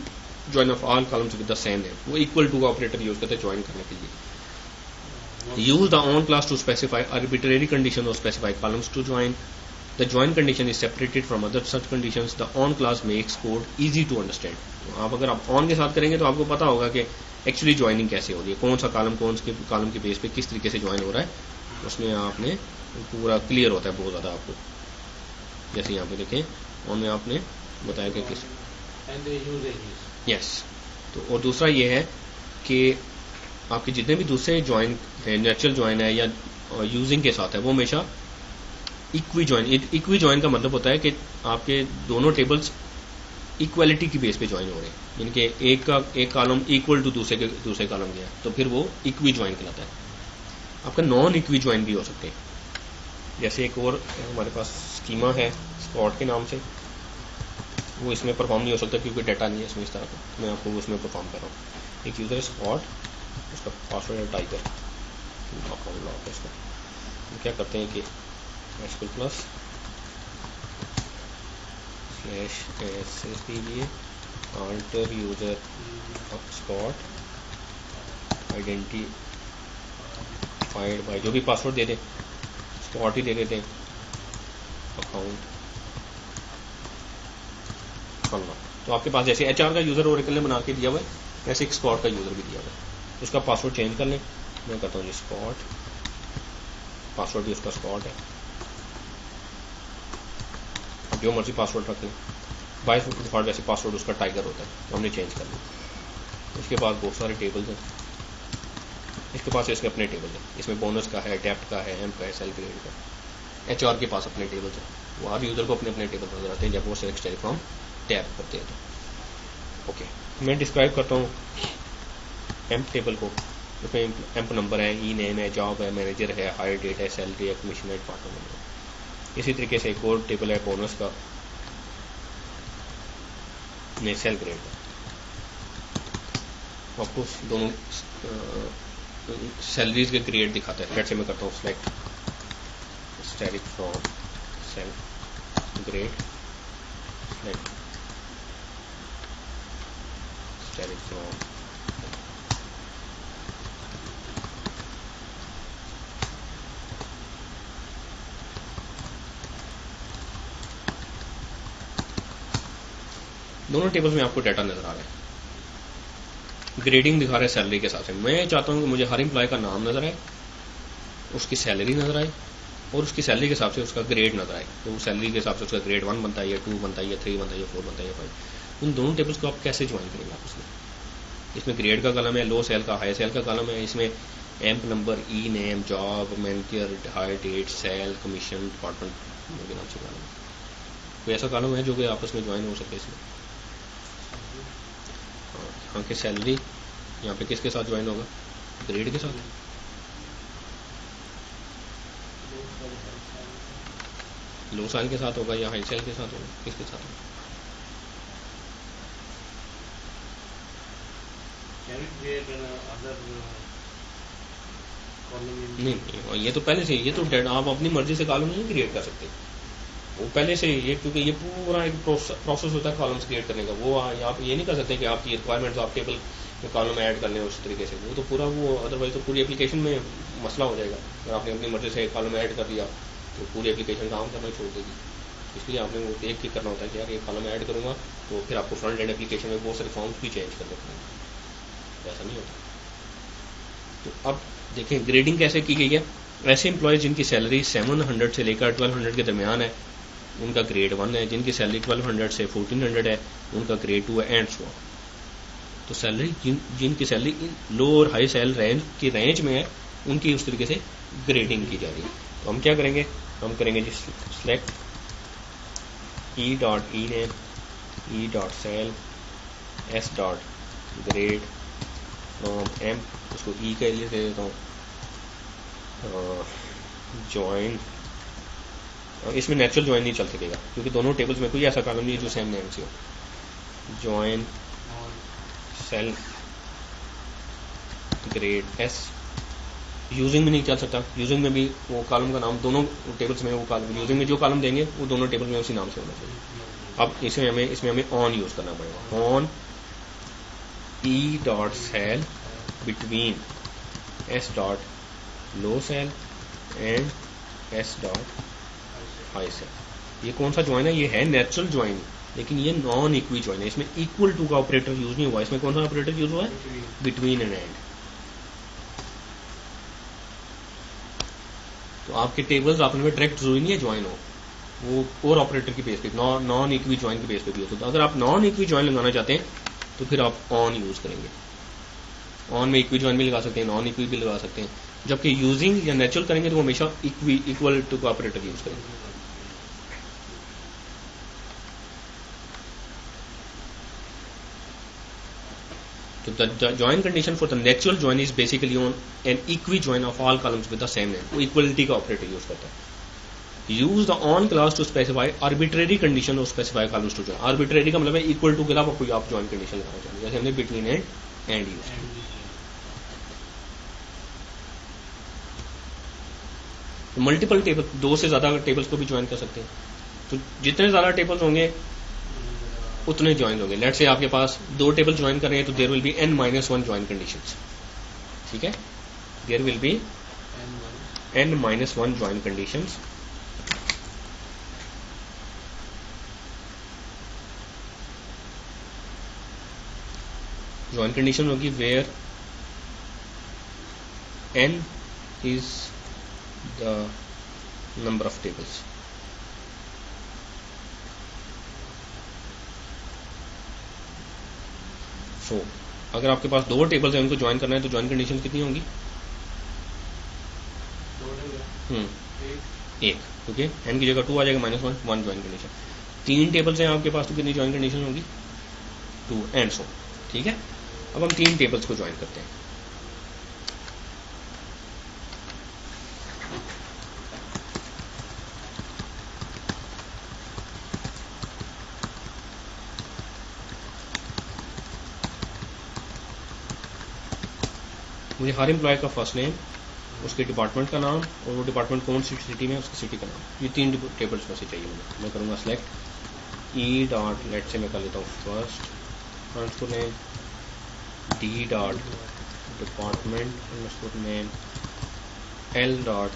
join of all columns with the same name. वो equal to का operator use करते हैं join करने के लिए। Use the on class to specify arbitrary conditions or specify columns to join. The join condition is separated from other such conditions. The on class makes code easy to understand. आप अगर आप on के साथ करेंगे तो आपको पता होगा कि एक्चुअली ज्वाइनिंग कैसे हो रही है, कौन सा कॉलम के बेस पे किस तरीके से ज्वाइन हो रहा है, उसमें आपने पूरा क्लियर होता है बहुत ज़्यादा आपको। जैसे यहाँ पे देखें ऑन में आपने बताया कि किस यस। तो और दूसरा ये है कि आपके जितने भी दूसरे ज्वाइन है, नेचुरल ज्वाइन है या यूजिंग के साथ है, वो हमेशा इक्वी ज्वाइन का मतलब होता है कि आपके दोनों टेबल्स इक्वालिटी की बेस पे ज्वाइन हो रहे हैं, इनके एक कॉलम इक्वल टू दूसरे कॉलम के है, तो फिर वो इक्वी ज्वाइन कहलाता है। आपका नॉन इक्वी ज्वाइन भी हो सकते हैं। जैसे एक और हमारे पास स्कीमा है स्पॉट के नाम से, वो इसमें परफॉर्म नहीं हो सकता क्योंकि डाटा नहीं है इसमें इस तरह का, मैं आपको उसमें परफॉर्म कर रहा हूँ। एक यूजर है स्पॉट, उसका पासवर्ड है टाइगर, इसका हम क्या करते हैं कि SQL प्लस /s दीजिए alter user spot identified by, जो भी पासवर्ड दे दें स्पॉट ही दे देते हैं, अकाउंट करना। तो आपके पास जैसे HR का यूजर ओरेकल ने बना के दिया हुआ है, वैसे एक स्पॉट का यूजर भी दिया हुआ है, उसका पासवर्ड चेंज कर लें। मैं कहता हूँ जी स्पॉट, पासवर्ड भी उसका स्पॉट है, अब जो मर्जी पासवर्ड रख लें। बाय डिफॉल्ट वैसे पासवर्ड उसका टाइगर होता है, तो हमने चेंज कर लिया। इसके पास बहुत सारे टेबल्स हैं, इसके पास इसके अपने टेबल हैं, इसमें बोनस का है, डेप्ट का है, एम्प का है, सेल ग्रेड का। HR के पास अपने टेबल्स हैं, वो हर यूजर को अपने अपने टेबल नजर आते हैं जब वो सेलेक्ट फ्रॉम टैब करते हैं। तो ओके, मैं डिस्क्राइब करता हूँ एम्प टेबल को। उसमें एम्प नंबर है, ई नेम है, जॉब है, मैनेजर है, हायर डेट है, सैलरी है, कमीशन है, पार्टनर नंबर। इसी तरीके से एक और टेबल है बोनस का, सेल ग्रेड का। आपको दोनों सैलरीज के ग्रेड दिखाता है। लेट्स से मैं करता हूँ select static from sal grade, select static from दोनों टेबल्स में आपको डाटा नजर आ रहा है, ग्रेडिंग दिखा रहा है सैलरी के साथ। मैं चाहता हूं कि मुझे हर एम्प्लॉय का नाम नजर आए, उसकी सैलरी नजर आए और उसकी सैलरी के हिसाब से उसका ग्रेड नजर आए। तो सैलरी के हिसाब से उसका ग्रेड 1 बनता है या 2 बनता है या 3 बनता है या 4 बनता है या 5। उन दोनों टेबल्स को आप कैसे ज्वाइन करेंगे आपस में? इसमें ग्रेड का कॉलम है, लो सेल का हाई सेल का कॉलम है, इसमें emp number, E name, job, manager, hire date, sal, commission, department के नाम से कॉलम है। कोई ऐसा कॉलम है जो कि आपस में ज्वाइन हो सके इसमें? हाँ कि सैलरी यहाँ पे किसके साथ ज्वाइन होगा? ग्रेड के साथ। लो सेल के साथ होगा या हाई सेल के साथ होगा? किसके साथ होगा? नहीं, ये तो पहले से, ये तो आप अपनी मर्जी से कॉलम नहीं क्रिएट कर सकते, वो पहले से ये, क्योंकि ये पूरा एक प्रोसेस होता है कॉलम्स क्रिएट करने का। वो आप ये नहीं कर सकते कि आपकी रिक्वायरमेंट्स आप टेबल में कॉलम ऐड कर लें उस तरीके से, वो तो पूरा वो अदरवाइज तो पूरी एप्लीकेशन में मसला हो जाएगा। अगर आपने अपनी मर्जी से कॉलम ऐड कर दिया तो पूरी एप्लीकेशन काम करना छोड़ देगी। इसलिए आपने वो देख के करना होता है कि यार ये कॉलम ऐड करूँगा तो फिर आपको फ्रंट एंड एप्लीकेशन में बहुत सारे फॉर्म्स भी चेंज करने पड़ेंगे, ऐसा नहीं होता। तो अब देखें ग्रेडिंग कैसे की गई है। ऐसे एम्प्लॉयज जिनकी सैलरी 700 से लेकर 1200 के दरमियान है उनका ग्रेड 1 है, जिनकी सैलरी 1200 से 1400 है उनका ग्रेड 2 है, एंड सो ऑन। तो सैलरी जिनकी सैलरी लो और हाई सैल रेंज की रेंज में है उनकी उस तरीके से ग्रेडिंग की जा रही है। तो हम क्या करेंगे, हम करेंगे जी सिलेक्ट ई.ई नेम ई.सेल एस डॉट ग्रेड फ्रॉम एम, उसको ई का एलियस दे देता हूँ, ज्वाइन। इसमें नेचुरल ज्वाइन नहीं चल सकेगा क्योंकि दोनों टेबल्स में कोई ऐसा कॉलम नहीं है जो सेम नेम से हो। Join sal grade S, using में नहीं चल सकता, यूजिंग में भी वो कॉलम का नाम दोनों टेबल्स में, वो कॉलम यूजिंग में जो कॉलम देंगे वो दोनों टेबल में उसी नाम से होना चाहिए। अब इसमें हमें ऑन यूज करना पड़ेगा, on E dot sal between S dot low sal and S dot high sal. ये कौन सा ज्वाइन है? ये है नेचुरल ज्वाइन, लेकिन ये नॉन इक्वी ज्वाइन है। इसमें इक्वल टू का ऑपरेटर यूज नहीं हुआ, इसमें कौन सा ऑपरेटर यूज हुआ है? Between and and. तो आपके टेबल्स आपने में डायरेक्ट जरूरी नहीं है ज्वाइन हो, वो और ऑपरेटर की बेस पे, नॉन इक्वी ज्वाइन की बेस पे भी हो। तो अगर आप नॉन इक्वी ज्वाइन लगाना चाहते हैं तो फिर आप ऑन यूज करेंगे। ऑन में इक्वी ज्वाइन भी लगा सकते हैं, नॉन इक्वी भी लगा सकते हैं, जबकि यूजिंग या नेचुरल करेंगे तो हमेशा इक्वल टू का ऑपरेटर यूज करेंगे। So the join condition for the natural join is basically on an equi join of all columns with the same name. वो equality का operator use करता है। Use the on clause to specify arbitrary condition or specify columns to join. Arbitrary का मतलब है equal to के अलावा कोई आप join condition लगाना चाहते हैं, जैसे हमने between and use किया। मल्टीपल टेबल, दो से ज्यादा टेबल्स को भी ज्वाइन कर सकते हैं। तो जितने ज्यादा टेबल्स होंगे उतने ज्वाइन होंगे। लेट्स से आपके पास दो टेबल ज्वाइन कर रहे हैं तो there will be n-1 join conditions. ठीक है, there will be n-1 join conditions. Join condition होगी where n is the number of tables। So, अगर आपके पास दो टेबल्स हैं उनको ज्वाइन करना है तो ज्वाइन कंडीशन कितनी होंगी? एक, ओके। n की जगह 2 आ जाएगा, -1 ज्वाइन कंडीशन। तीन टेबल्स हैं आपके पास तो कितनी ज्वाइन कंडीशन होगी? 2 एंड सो। ठीक है, अब हम तीन टेबल्स को ज्वाइन करते हैं। मुझे हर एम्प्लॉय का फर्स्ट नेम, उसके डिपार्टमेंट का नाम और वो डिपार्टमेंट कौन सी सिटी में है उसकी सिटी का नाम, ये तीन टेबल्स में से चाहिए मुझे। मैं करूँगा सेलेक्ट ई डॉट, लेट से मैं कर लेता हूँ first transfer name, D dot department transfer name, L dot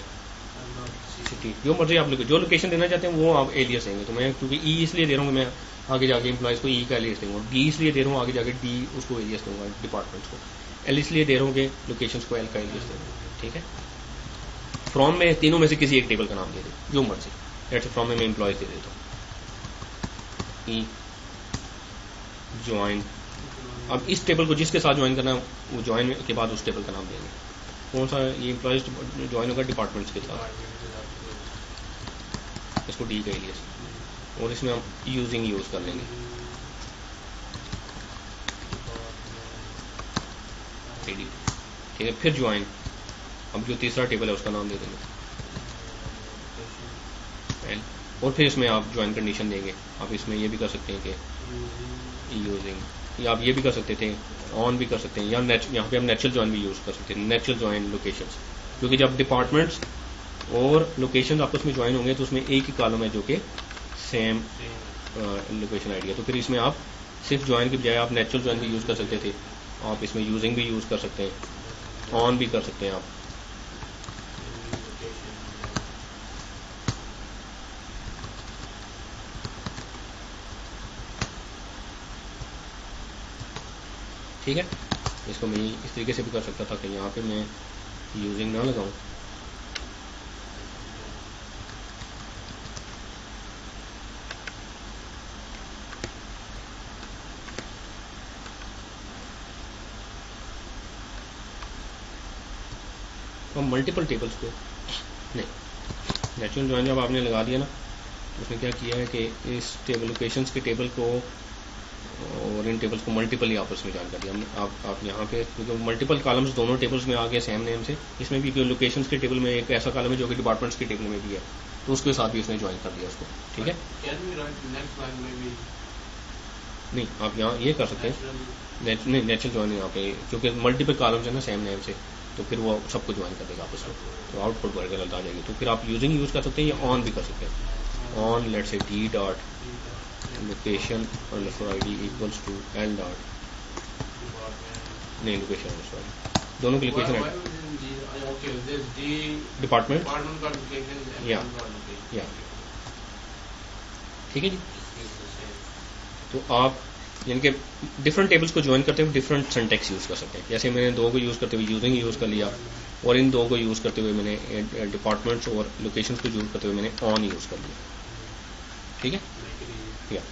city. जो मर्जी आप जो लोकेशन देना चाहते हैं वो आप एलियस देंगे। तो मैं क्योंकि ई इसलिए दे रहा हूँ, मैं आगे जाके एम्प्लॉयज़ को ई का एलियस दूंगा, डी इसलिए दे रहा हूँ आगे जाके डी उसको एलियस दूंगा डिपार्टमेंट्स को, एल इसलिए दे रहा हूँ कि लोकेशंस को एल का एलियस दूंगा। ठीक है, फ्रॉम में तीनों में से किसी एक टेबल का नाम दे दे जो मर्जी। लेट्स से फ्रॉम में मैं एम्प्लॉयज दे देता हूँ, ई ज्वाइन। अब इस टेबल को जिसके साथ ज्वाइन करना है वो ज्वाइन के बाद उस टेबल का नाम देंगे। कौन सा? ये एम्प्लॉयज ज्वाइन होगा डिपार्टमेंट्स के साथ, इसको डी का एलियस, और इसमें हम यूजिंग यूज कर लेंगे। ठीक है, फिर ज्वाइन। अब जो तीसरा टेबल है उसका नाम दे देंगे एल, और फिर इसमें आप ज्वाइन कंडीशन देंगे। आप इसमें ये भी कर सकते हैं कि यूजिंग, या आप ये भी कर सकते थे ऑन भी कर सकते हैं, या यहाँ पे हम नेचुरल ज्वाइन भी यूज कर सकते हैं, नेचुरल ज्वाइन लोकेशंस। क्योंकि जब डिपार्टमेंट्स और लोकेशन आपस में ज्वाइन होंगे तो उसमें एक ही कॉलम है जो कि सेम लोकेशन आइडिया। तो फिर इसमें आप सिर्फ ज्वाइन की बजाय आप नेचुरल ज्वाइन भी यूज कर सकते थे, आप इसमें यूजिंग भी यूज कर सकते हैं, ऑन भी कर सकते हैं आप। ठीक है, इसको मैं इस तरीके से भी कर सकता था कि यहाँ पे मैं यूजिंग ना लगाऊं। तो मल्टीपल टेबल्स को नहीं, नेचुरल ज्वाइन जब आपने लगा दिया ना, उसने क्या किया है कि इस टेबल लोकेशंस के टेबल को और और इन टेबल्स को मल्टीपल ही आपस में ज्वाइन कर दिया हमने। आप यहाँ पे क्योंकि मल्टीपल कॉलम्स दोनों टेबल्स में आ गए सेम नेम से, इसमें भी लोकेशंस के टेबल में एक ऐसा कॉलम है जो कि डिपार्टमेंट्स के टेबल में भी है, तो उसके साथ भी उसने ज्वाइन कर दिया उसको। ठीक है, नहीं आप यहाँ ये कर सकते हैं, नहीं नेचुरल ज्वाइन यहाँ पे क्योंकि मल्टीपल कॉलम्स है ना सेम नेम से, तो फिर वो सबको ज्वाइन कर देगा आपस में, तो आउटपुट वर्ड गलत आ जाएगी। तो फिर आप यूजिंग यूज कर सकते हैं या ऑन भी कर सकते हैं। On let say D dot location underscore ID equals to L dot, नहीं लोकेशन अंडरस्कोर आईडी दोनों की लोकेशन है डिपार्टमेंट या ठीक है जी। तो आप यानी कि डिफरेंट टेबल्स को ज्वाइन करते हुए डिफरेंट सिंटैक्स यूज कर सकते हैं। जैसे मैंने दो को यूज करते हुए यूजिंग यूज कर लिया, और इन दो को यूज करते हुए मैंने डिपार्टमेंट्स और लोकेशन को यूज करते हुए मैंने ऑन यूज कर लिया। ठीक है, या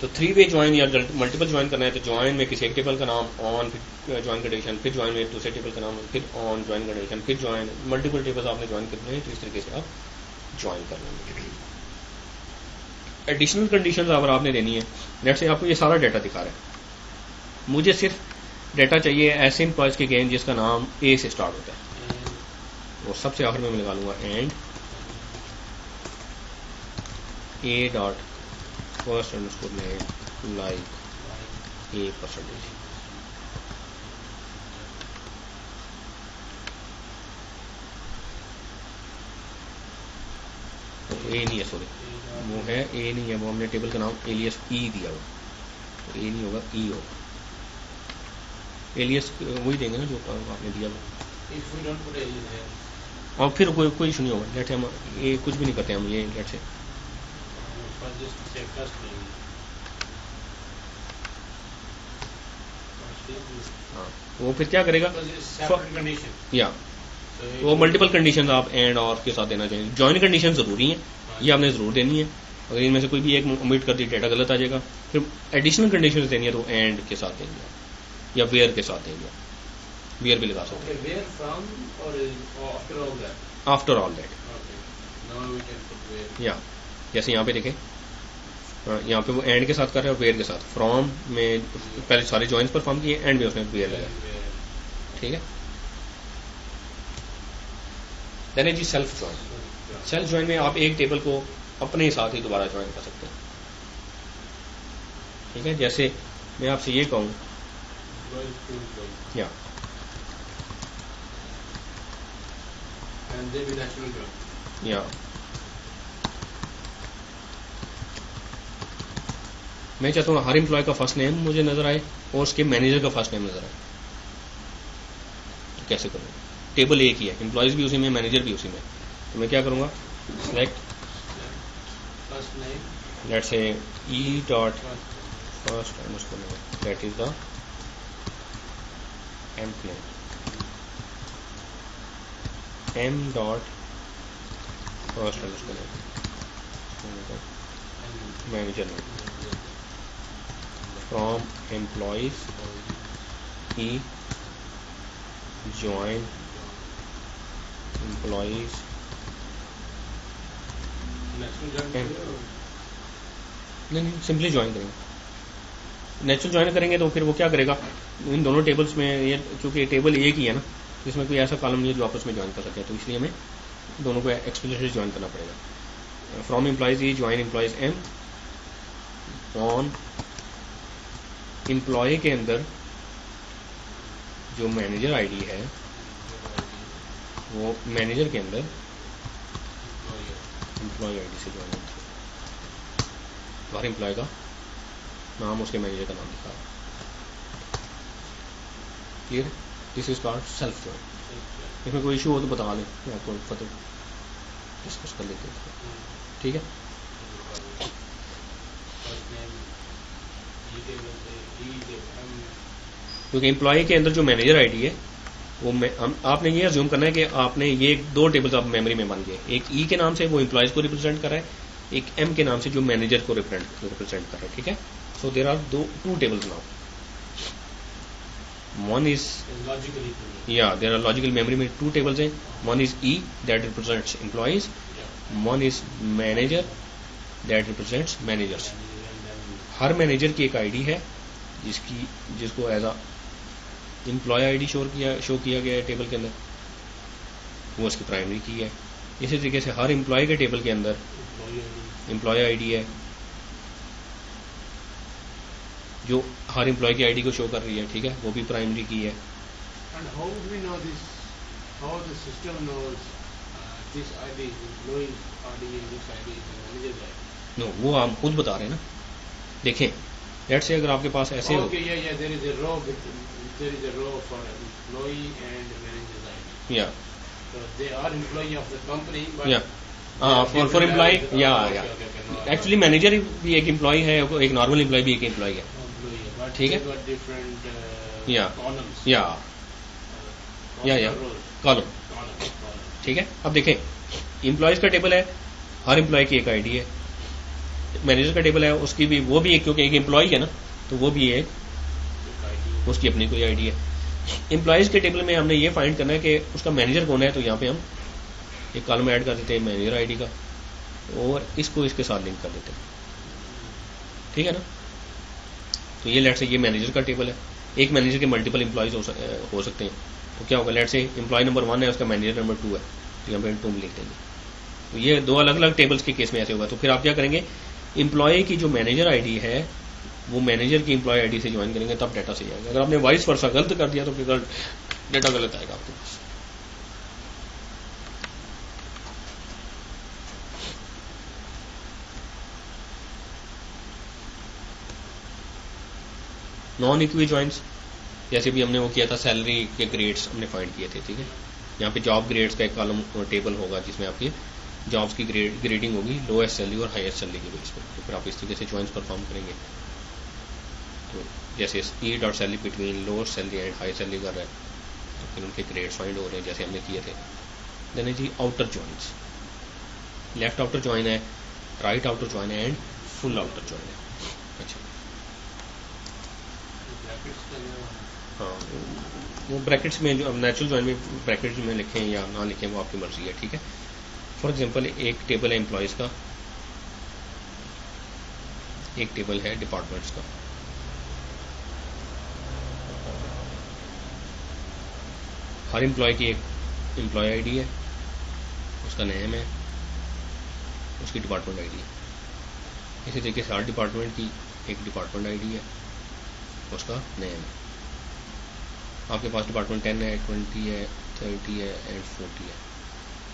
तो 3 वे ज्वाइन या मल्टीपल ज्वाइन करना है तो ज्वाइन में किसी एक टेबल का नाम ऑन, फिर ज्वाइन कंडीशन, फिर ज्वाइन में दूसरे टेबल का नाम, फिर ऑन ज्वाइन कंडीशन, फिर ज्वाइन, मल्टीपल टेबल्स आपने ज्वाइन करने हैं, तो इस तरीके से आप ज्वाइन कर लेंगे। एडिशनल कंडीशंस अगर आपने देनी है, लेट्स से आपको ये सारा डाटा दिखा रहा है, मुझे सिर्फ डाटा चाहिए ऐसे एम्प्लॉयज के गेन जिसका नाम ए से स्टार्ट होता है, वो सबसे आखिर में मैं लगा लूंगा and A dot first underscore name like A percentage. A नहीं है, सॉरी वो है ए नहीं है, वो हमने टेबल का नाम एलियस ई दिया हुआ, तो ए नहीं होगा ई होगा, एलियस वही देंगे ना जो आपने दिया हुआ, और फिर कोई इशू नहीं होगा। लेट हम ये कुछ भी नहीं करते हम, ये लेट से हाँ वो फिर क्या करेगा या वो मल्टीपल कंडीशन आप एंड और के साथ देना चाहिए। ज्वाइन कंडीशन जरूरी है, ये आपने जरूर देनी है, अगर इनमें से कोई भी एक ओमिट कर दी डाटा गलत आ जाएगा। फिर एडिशनल कंडीशन देनी है तो एंड के साथ देंगे या वेयर के साथ देंगे, वेयर भी लगा सकते हैं आफ्टर ऑल दैट, या जैसे यहाँ पे देखें, यहाँ पे वो एंड के साथ कर रहा है और वेयर के साथ, फ्रॉम में पहले सारे ज्वाइंस परफॉर्म किए, एंड में उसने वेयर लगाया। ठीक है, देन है जी सेल्फ ज्वाइन। सेल्फ ज्वाइन में आप एक टेबल को अपने साथ ही दोबारा ज्वाइन कर सकते हैं। ठीक है, जैसे मैं आपसे ये कहूं या मैं चाहता हूँ हर एम्प्लॉय का फर्स्ट नेम मुझे नजर आए और उसके मैनेजर का फर्स्ट नेम नजर आए, तो कैसे करूँगा? टेबल एक ही है, एम्प्लॉयज भी उसी में, मैनेजर भी उसी में, तो मैं क्या करूँगा, select let say E dot first underscore name that is the emp name, M dot first underscore name manager name, from employees E join employees नहीं सिंपली ज्वाइन करेंगे। नेचुरल ज्वाइन करेंगे तो फिर वो क्या करेगा, इन दोनों टेबल्स में ये चूंकि टेबल एक ही है ना, इसमें कोई ऐसा कॉलम नहीं है जो आपस में ज्वाइन कर सके, तो इसलिए हमें दोनों को एक्सप्लिसिटली ज्वाइन करना पड़ेगा। From employees E join employees M, on employee के अंदर जो मैनेजर आईडी है वो मैनेजर के अंदर एम्प्लॉय आईडी से ज्वाइन होती है, हर एम्प्लॉय का नाम उसके मैनेजर का नाम लिखा है। Clear, this is called self join. इसमें कोई इशू हो तो बता दें, मैं आपको पता डिस्कस कर लेते हैं। ठीक है, क्योंकि एम्प्लॉय के अंदर जो मैनेजर आईडी है वो आपने ये अज्यूम करना है कि आपने ये दो टेबल्स आप मेमोरी में बन गए, एक ई के नाम से वो एम्प्लॉयज को रिप्रेजेंट कर रहा है, एक एम के नाम से जो मैनेजर को रिप्रेजेंट कर रहा है। ठीक है, so there are two tables now, one is या देयर आर लॉजिकल मेमोरी में टू टेबल्स हैं, one is E that represents employees, one is manager that represents managers. हर मैनेजर की एक आईडी है जिसको as a employee ID show किया गया है टेबल के अंदर, वो उसकी प्राइमरी की है। इसी तरीके से हर एम्प्लॉय के टेबल के अंदर एम्प्लॉय आईडी है जो हर एम्प्लॉय की आईडी को शो कर रही है, ठीक है, वो भी प्राइमरी की है। And how would we know this? How the system knows this ID is employee ID and this ID is manager's ID? No, वो हम खुद बता रहे हैं ना। देखें, लेट्स से अगर आपके पास ऐसे okay, yeah, there is a row for employee and manager's ID. Yeah. So they are employee of the company, but yeah. for employee, yeah. Actually manager भी एक एम्प्लॉय है, एक नॉर्मल एम्प्लॉय भी एक employ है, ठीक है। columns. या कॉलम, ठीक है। अब देखें, एम्प्लॉयज का टेबल है, हर एम्प्लॉय की एक आईडी है। मैनेजर का टेबल है, उसकी भी, वो भी एक, क्योंकि एक एम्प्लॉय है ना, तो वो भी एक उसकी अपनी कोई आईडी है। एम्प्लॉयज के टेबल में हमने ये फाइंड करना है कि उसका मैनेजर कौन है, तो यहाँ पे हम एक कॉलम ऐड कर देते हैं मैनेजर आईडी का, और इसको इसके साथ लिंक कर देते हैं, ठीक है ना। तो ये लेट से ये मैनेजर का टेबल है। एक मैनेजर के मल्टीपल एम्प्लॉयज हो सकते हैं, तो क्या होगा, लेट से एम्प्लॉय नंबर 1 है, उसका मैनेजर नंबर 2 है, तो यहाँ पे 2 लिख देंगे। तो ये दो अलग अलग टेबल्स के केस में ऐसे होगा। तो फिर आप क्या करेंगे, एम्प्लॉय की जो मैनेजर आईडी है वो मैनेजर की एम्प्लॉय आईडी से ज्वाइन करेंगे, तब डाटा सही आएगा। अगर आपने वाइस वर्सा गलत कर दिया तो फिर डाटा गलत आएगा आपके पास। नॉन इक्वी ज्वाइंट्स, जैसे भी हमने वो किया था, सैलरी के ग्रेड्स हमने फाइंड किए थे, ठीक है। यहाँ पे जॉब ग्रेड्स का एक कॉलम टेबल होगा जिसमें आपकी जॉब्स की ग्रेडिंग होगी लोएस्ट सैलरी और हाईएस्ट सैलरी के बेस पे। तो फिर आप इस तरीके से ज्वाइंट्स परफॉर्म करेंगे। तो जैसे E dot salary between lowest salary and high salary कर रहा है, तो फिर उनके ग्रेड्स फाइंड हो रहे हैं जैसे हमने किए थे। देन है जी outer joints, left outer join है, राइट आउटर ज्वाइन है एंड फुल आउटर ज्वाइन है। अच्छा, हाँ, वो ब्रैकेट्स में जो नेचुरल ज्वाइन में ब्रैकेट्स में लिखें या ना लिखें वो आपकी मर्जी है, ठीक है। फॉर एग्जांपल एक टेबल है एम्प्लॉयज का, एक टेबल है डिपार्टमेंट्स का। हर एम्प्लॉय की एक एम्प्लॉय आईडी है, उसका नेम है, उसकी डिपार्टमेंट आईडी है। इसी तरीके से हर डिपार्टमेंट की एक डिपार्टमेंट आईडी है, उसका नेम है। आपके पास डिपार्टमेंट 10 है, 20 है, 30 है एंड 40 है,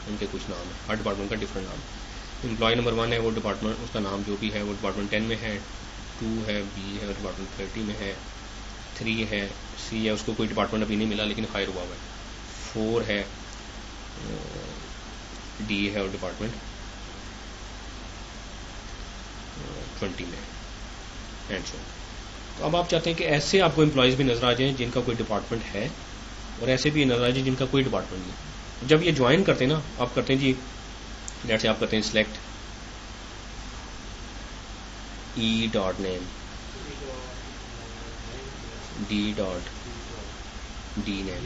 उनके कुछ नाम है, हर डिपार्टमेंट का डिफरेंट नाम। एम्प्लॉय नंबर 1 है, वो डिपार्टमेंट, उसका नाम जो भी है वो डिपार्टमेंट 10 में है, 2 है, बी है, डिपार्टमेंट 30 में है, 3 है, सी है, उसको कोई डिपार्टमेंट अभी नहीं मिला लेकिन हायर हुआ है, 4 है, डी है और डिपार्टमेंट 20 में एंड सो। तो अब आप चाहते हैं कि ऐसे आपको एम्प्लॉयज़ भी नजर आ जाएं जिनका कोई डिपार्टमेंट है, और ऐसे भी नजर आ जाए जिनका कोई डिपार्टमेंट नहीं। जब ये ज्वाइन करते हैं ना, आप करते हैं जी, लेट्स से आप करते हैं select E dot name D dot D name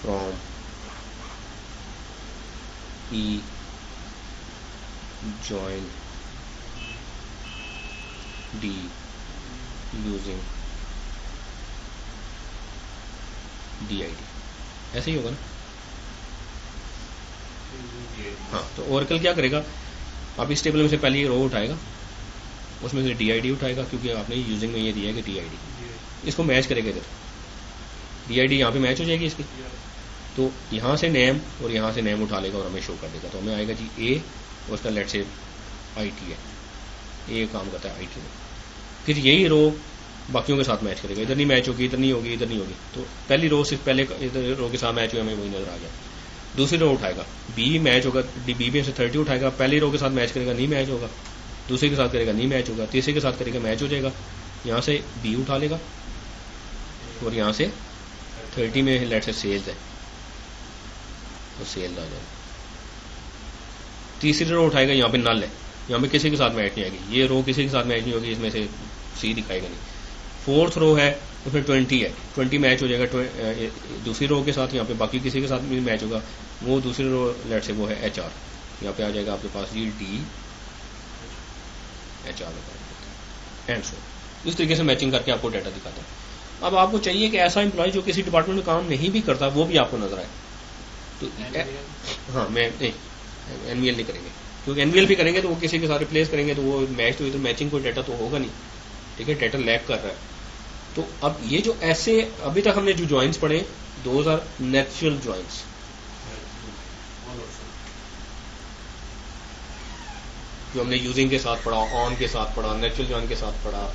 from E join D using DID, ऐसे ही होगा ना। हाँ, तो ओरेकल क्या करेगा, आप इस टेबल में से पहले ये रो उठाएगा, उसमें से DID उठाएगा, क्योंकि आपने यूजिंग में ये दिया है कि DID, इसको मैच करेगा इधर, DID यहाँ पे मैच हो जाएगी इसकी। तो यहाँ से नेम और यहाँ से नेम उठा लेगा और हमें शो कर देगा। तो हमें आएगा जी ए, उसका लेट से IT है, ये काम करता है IT में। फिर यही रो बाकियों के साथ मैच करेगा, इधर नहीं मैच होगी, इधर नहीं होगी, इधर नहीं होगी। तो पहली रो सिर्फ पहले इधर रो के साथ मैच हुई, हमें वही नजर आ गया। दूसरी रो उठाएगा, बी मैच होगा, बी में से 30 उठाएगा, पहली रो के साथ मैच करेगा, नहीं मैच होगा, दूसरे के साथ करेगा, नहीं मैच होगा, तीसरे के साथ करेगा, मैच हो जाएगा। यहाँ से बी उठा लेगा और यहाँ से 30 में लेट से सेल्स है तो सेल्स आ जाएगा। तीसरी रो उठाएगा, यहाँ पे नल है, यहाँ पे किसी के साथ मैच नहीं आएगी, ये रो किसी के साथ मैच नहीं होगी, इसमें से सी दिखाएगा नहीं। फोर्थ रो है, उसमें 20 है, 20 मैच हो जाएगा दूसरी रो के साथ, यहाँ पे बाकी किसी के साथ भी मैच होगा, वो दूसरी रो लेट से वो है HR, यहाँ पे आ जाएगा आपके पास ये डी HR एंड सो। इस तरीके से मैचिंग करके आपको डाटा दिखाता है। अब आपको चाहिए कि ऐसा एम्प्लॉय जो किसी डिपार्टमेंट में काम नहीं भी करता वो भी आपको नजर आए। तो हाँ, मैं एनवीएल नहीं करेंगे, क्योंकि एनवीएल भी करेंगे तो वो किसी के साथ रिप्लेस करेंगे तो वो मैच, तो इधर मैचिंग कोई डाटा तो होगा नहीं, ठीक है, डाटा लैग कर रहा है। तो अब ये जो ऐसे अभी तक हमने जो ज्वाइंट्स पढ़े, दोज आर नेचुरल ज्वाइंट्स। जो हमने यूजिंग के साथ पढ़ा, ऑन के साथ पढ़ा, नेचुरल ज्वाइन के साथ पढ़ा,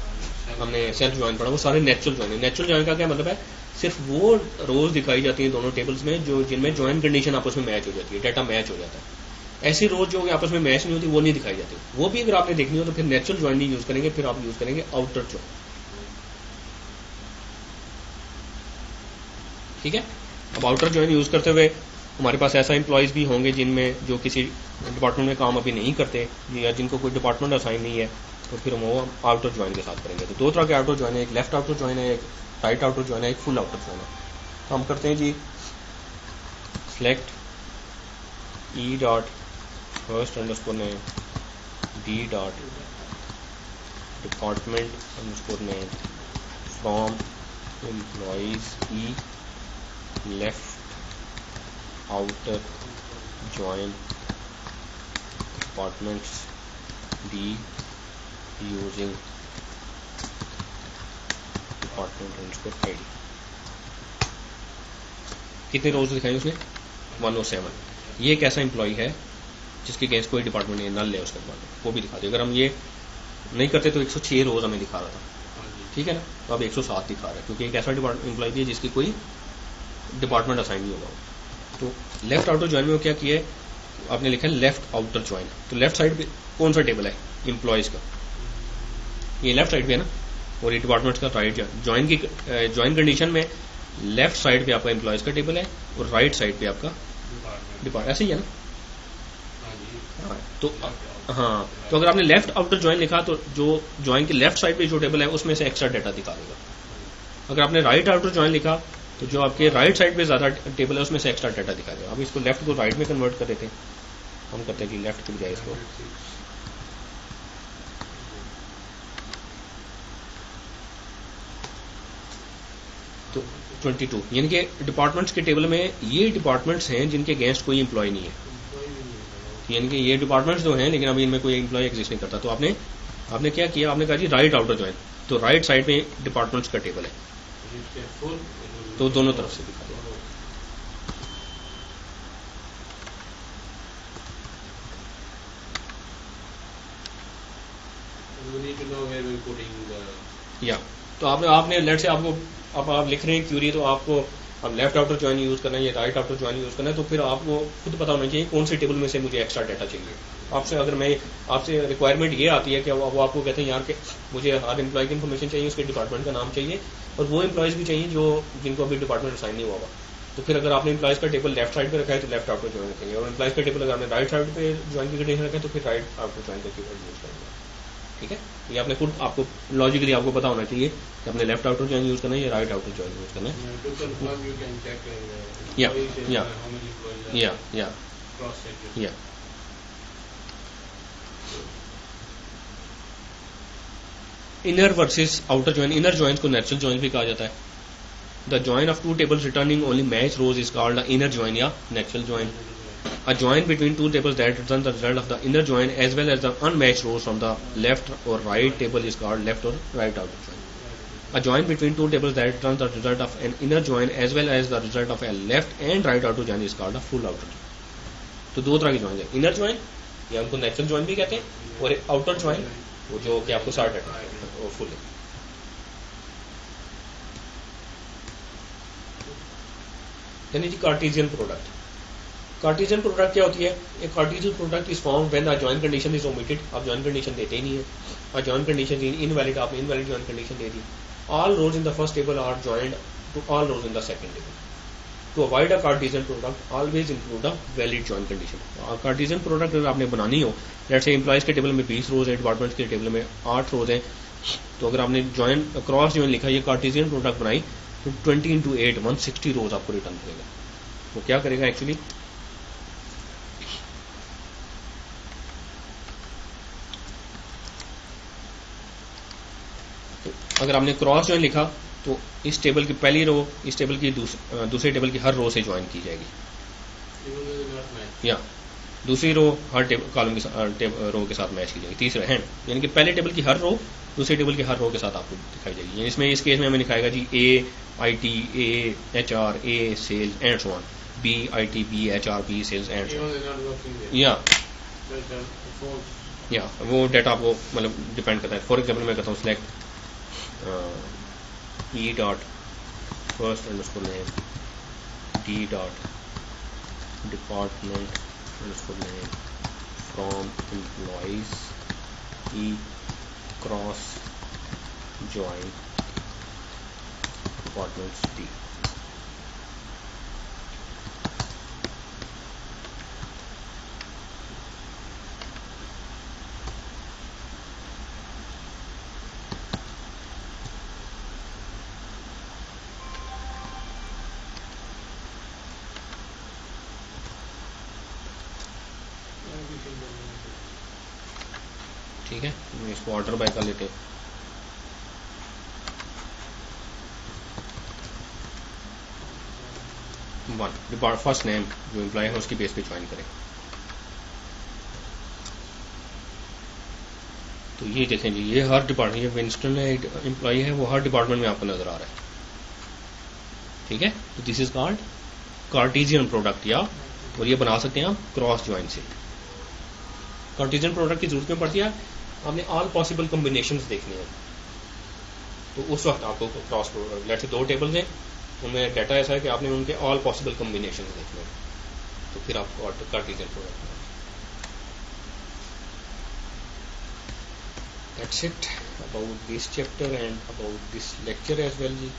हमने सेल्फ ज्वाइन पढ़ा, वो सारे नेचुरल ज्वाइन है। नेचुरल ज्वाइन का क्या मतलब है? सिर्फ वो रोज दिखाई जाती है दोनों टेबल्स में जो जिनमें ज्वाइन कंडीशन आपस में मैच हो जाती है, डाटा मैच हो जाता है। ऐसी रोज जो आपस में मैच नहीं होती वो नहीं दिखाई जाती। वो भी अगर आपने देखनी हो तो फिर नेचुरल ज्वाइन नहीं यूज करेंगे, फिर आप यूज करेंगे आउटर ज्वाइन। ठीक है। अब आउटर ज्वाइन यूज करते हुए हमारे पास ऐसा एम्प्लॉयज भी होंगे जिनमें जो किसी डिपार्टमेंट में काम अभी नहीं करते या जिनको कोई डिपार्टमेंट असाइन नहीं है, तो फिर हम वो आउटर ज्वाइन के साथ करेंगे। तो दो तरह के आउटर ज्वाइन है, एक लेफ्ट आउटर ज्वाइन है, एक राइट आउटर ज्वाइन है, एक फुल आउटर ज्वाइन है। तो हम करते हैं जी select E dot first underscore name D dot department underscore name from employees E left outer join departments D using department underscore ID. कितने रोज दिखाई उसने? 107। ये एक ऐसा एम्प्लॉय है जिसके अगेंस्ट कोई डिपार्टमेंट नहीं, नल है उसके बाद, वो भी दिखा दे। अगर हम ये नहीं करते तो 106 रोज हमें दिखा रहा था, ठीक है ना। तो अब 107 दिखा रहा है क्योंकि एक ऐसा एम्प्लॉय भी है जिसकी कोई डिपार्टमेंट असाइन नहीं होगा। तो लेफ्ट आउटर ज्वाइन में क्या किया है, आपने लिखा है लेफ्ट आउटर ज्वाइन। तो लेफ्ट साइड पे कौन सा टेबल है? एम्प्लॉयज का, ये लेफ्ट साइड पे है ना, और ये डिपार्टमेंट का राइट। ज्वाइन की ज्वाइन कंडीशन में लेफ्ट साइड पे आपका एम्प्लॉयज का टेबल है और राइट साइड पे आपका डिपार्टमेंट, ऐसे ही है ना। हाँ, तो अगर आपने लेफ्ट आउटर ज्वाइन लिखा तो जो ज्वाइन की लेफ्ट साइड पे जो टेबल है उसमें से एक्स्ट्रा डाटा दिखा देगा। अगर आपने राइट आउटर ज्वाइन लिखा तो जो आपके राइट साइड पे ज्यादा टेबल है उसमें से एक्स्ट्रा डाटा दिखा देगा। अब इसको लेफ्ट को राइट में कन्वर्ट कर देते हैं, हम करते हैं कि लेफ्ट की बजाय इसको तो 22, यानी कि डिपार्टमेंट्स के टेबल में ये डिपार्टमेंट्स हैं जिनके अगेंस्ट कोई एम्प्लॉय नहीं है, यानी कि ये डिपार्टमेंट्स जो हैं लेकिन अभी इनमें कोई एम्प्लॉय एग्जिस्ट नहीं करता। तो आपने क्या किया, आपने कहा जी राइट आउटर ज्वाइन, तो राइट साइड में डिपार्टमेंट्स का टेबल है, तो दोनों तरफ से दिखा दिया। या तो आपने लेट से आपको अब आप लिख रहे हैं क्यूरी, तो आपको अब लेफ्ट आउटर ज्वाइन यूज करना है या राइट आउटर ज्वाइन यूज करना है, तो फिर आपको खुद पता होना चाहिए कौन से टेबल में से मुझे एक्स्ट्रा डाटा चाहिए। आपसे अगर मैं आपसे रिक्वायरमेंट ये आती है कि वो आपको कहते हैं यार कि मुझे हर एम्प्लॉय की इन्फॉर्मेशन चाहिए, उसके डिपार्टमेंट का नाम चाहिए और वो एम्प्लॉयज भी चाहिए जो जिनको अभी डिपार्टमेंट असाइन नहीं हुआ होगा। तो फिर अगर आपने एम्प्लॉयज का टेबल लेफ्ट साइड पे रखा है तो लेफ्ट आउटर ज्वाइन रखेंगे, और एम्प्लॉयज का टेबल अगर आपने राइट साइड पे ज्वाइन की कंडीशन रखा है तो फिर राइट आउटर ज्वाइन का कीवर्ड यूज करेंगे। ठीक है, ये आपने खुद आपको लॉजिकली आपको पता होना चाहिए कि आपने लेफ्ट आउटर ज्वाइन यूज करना है या राइट आउटर ज्वाइन यूज करना है। या inner versus outer join. Inner join को नेचुरल ज्वाइन भी कहा जाता है। The join of two tables returning only match rows is called the inner join या natural join. A join between two tables that return the result of the inner join as well as the unmatched rows from the left or right table is called left or right outer join. A join between two tables that returns the result of an inner join as well as the result of a left and right outer join is called a full outer join. तो दो तरह की join है, inner join या उनको natural join भी कहते हैं, और एक आउटर ज्वाइन वो जो कि आपको साथ है वो फुल है। यानी कि कार्टेशियन प्रोडक्ट। कार्टेशियन प्रोडक्ट क्या होती है? एक Cartesian product is form when the join condition is omitted. आप जॉइन कंडीशन देते ही नहीं है, और जॉइन कंडीशन इनवैलिड, आपने इनवैलिड जॉइन कंडीशन दे दी। All rows in the first table are joined to all rows in the second table. To avoid a Cartesian product always include a valid join condition. Cartesian product अगर आपने बनानी हो, let's say employees के table में 20 रोज है, department के table में 8 रोज है, तो अगर आपने जॉइन क्रॉस जॉइन लिखा, ये कार्टेशियन प्रोडक्ट बनाई, तो 20 into 8 160 रोज आपको रिटर्न करेगा। वो क्या करेगा एक्चुअली, अगर आपने क्रॉस ज्वाइन लिखा तो इस टेबल की पहली रो इस टेबल की दूसरे टेबल की हर रो से ज्वाइन की जाएगी, या दूसरी रो हर कॉलम के रो के साथ मैच की जाएगी। तीसरा हैंड, यानी कि पहले टेबल की हर रो दूसरे टेबल की हर रो के साथ आपको दिखाई जाएगी। इसमें इस केस में हमें दिखाएगा जी A I T, A H R, A sales and so on, B I T, B H R, B sales and so on. या वो डाटा आपको मतलब डिपेंड करता है। फॉर एग्जाम्पल मैं कहता हूँ select E dot first underscore name D dot department underscore name from employees E cross join departments D. ठीक है, इसको ऑर्डर बाय कर लेते हैं। वन फर्स्ट नेम जो एम्प्लॉय है उसकी बेस पे ज्वाइन करें। तो ये देखें जी, ये हर डिपार्टमेंट, ये विंस्टन एम्प्लॉय है वो हर डिपार्टमेंट में आपको नजर आ रहा है। ठीक है, तो this is called Cartesian product, या और ये बना सकते हैं आप क्रॉस ज्वाइन से। कार्टेशियन प्रोडक्ट की जरूरत में पड़ती है, आपने ऑल पॉसिबल कॉम्बिनेशंस देखने हैं, तो उस वक्त आपको क्रॉस लेट्स से दो टेबल्स हैं, उनमें डाटा ऐसा है कि आपने उनके ऑल पॉसिबल कॉम्बिनेशंस देखने हैं, तो फिर आपको Cartesian product. That's it about this chapter and about this lecture as well ji.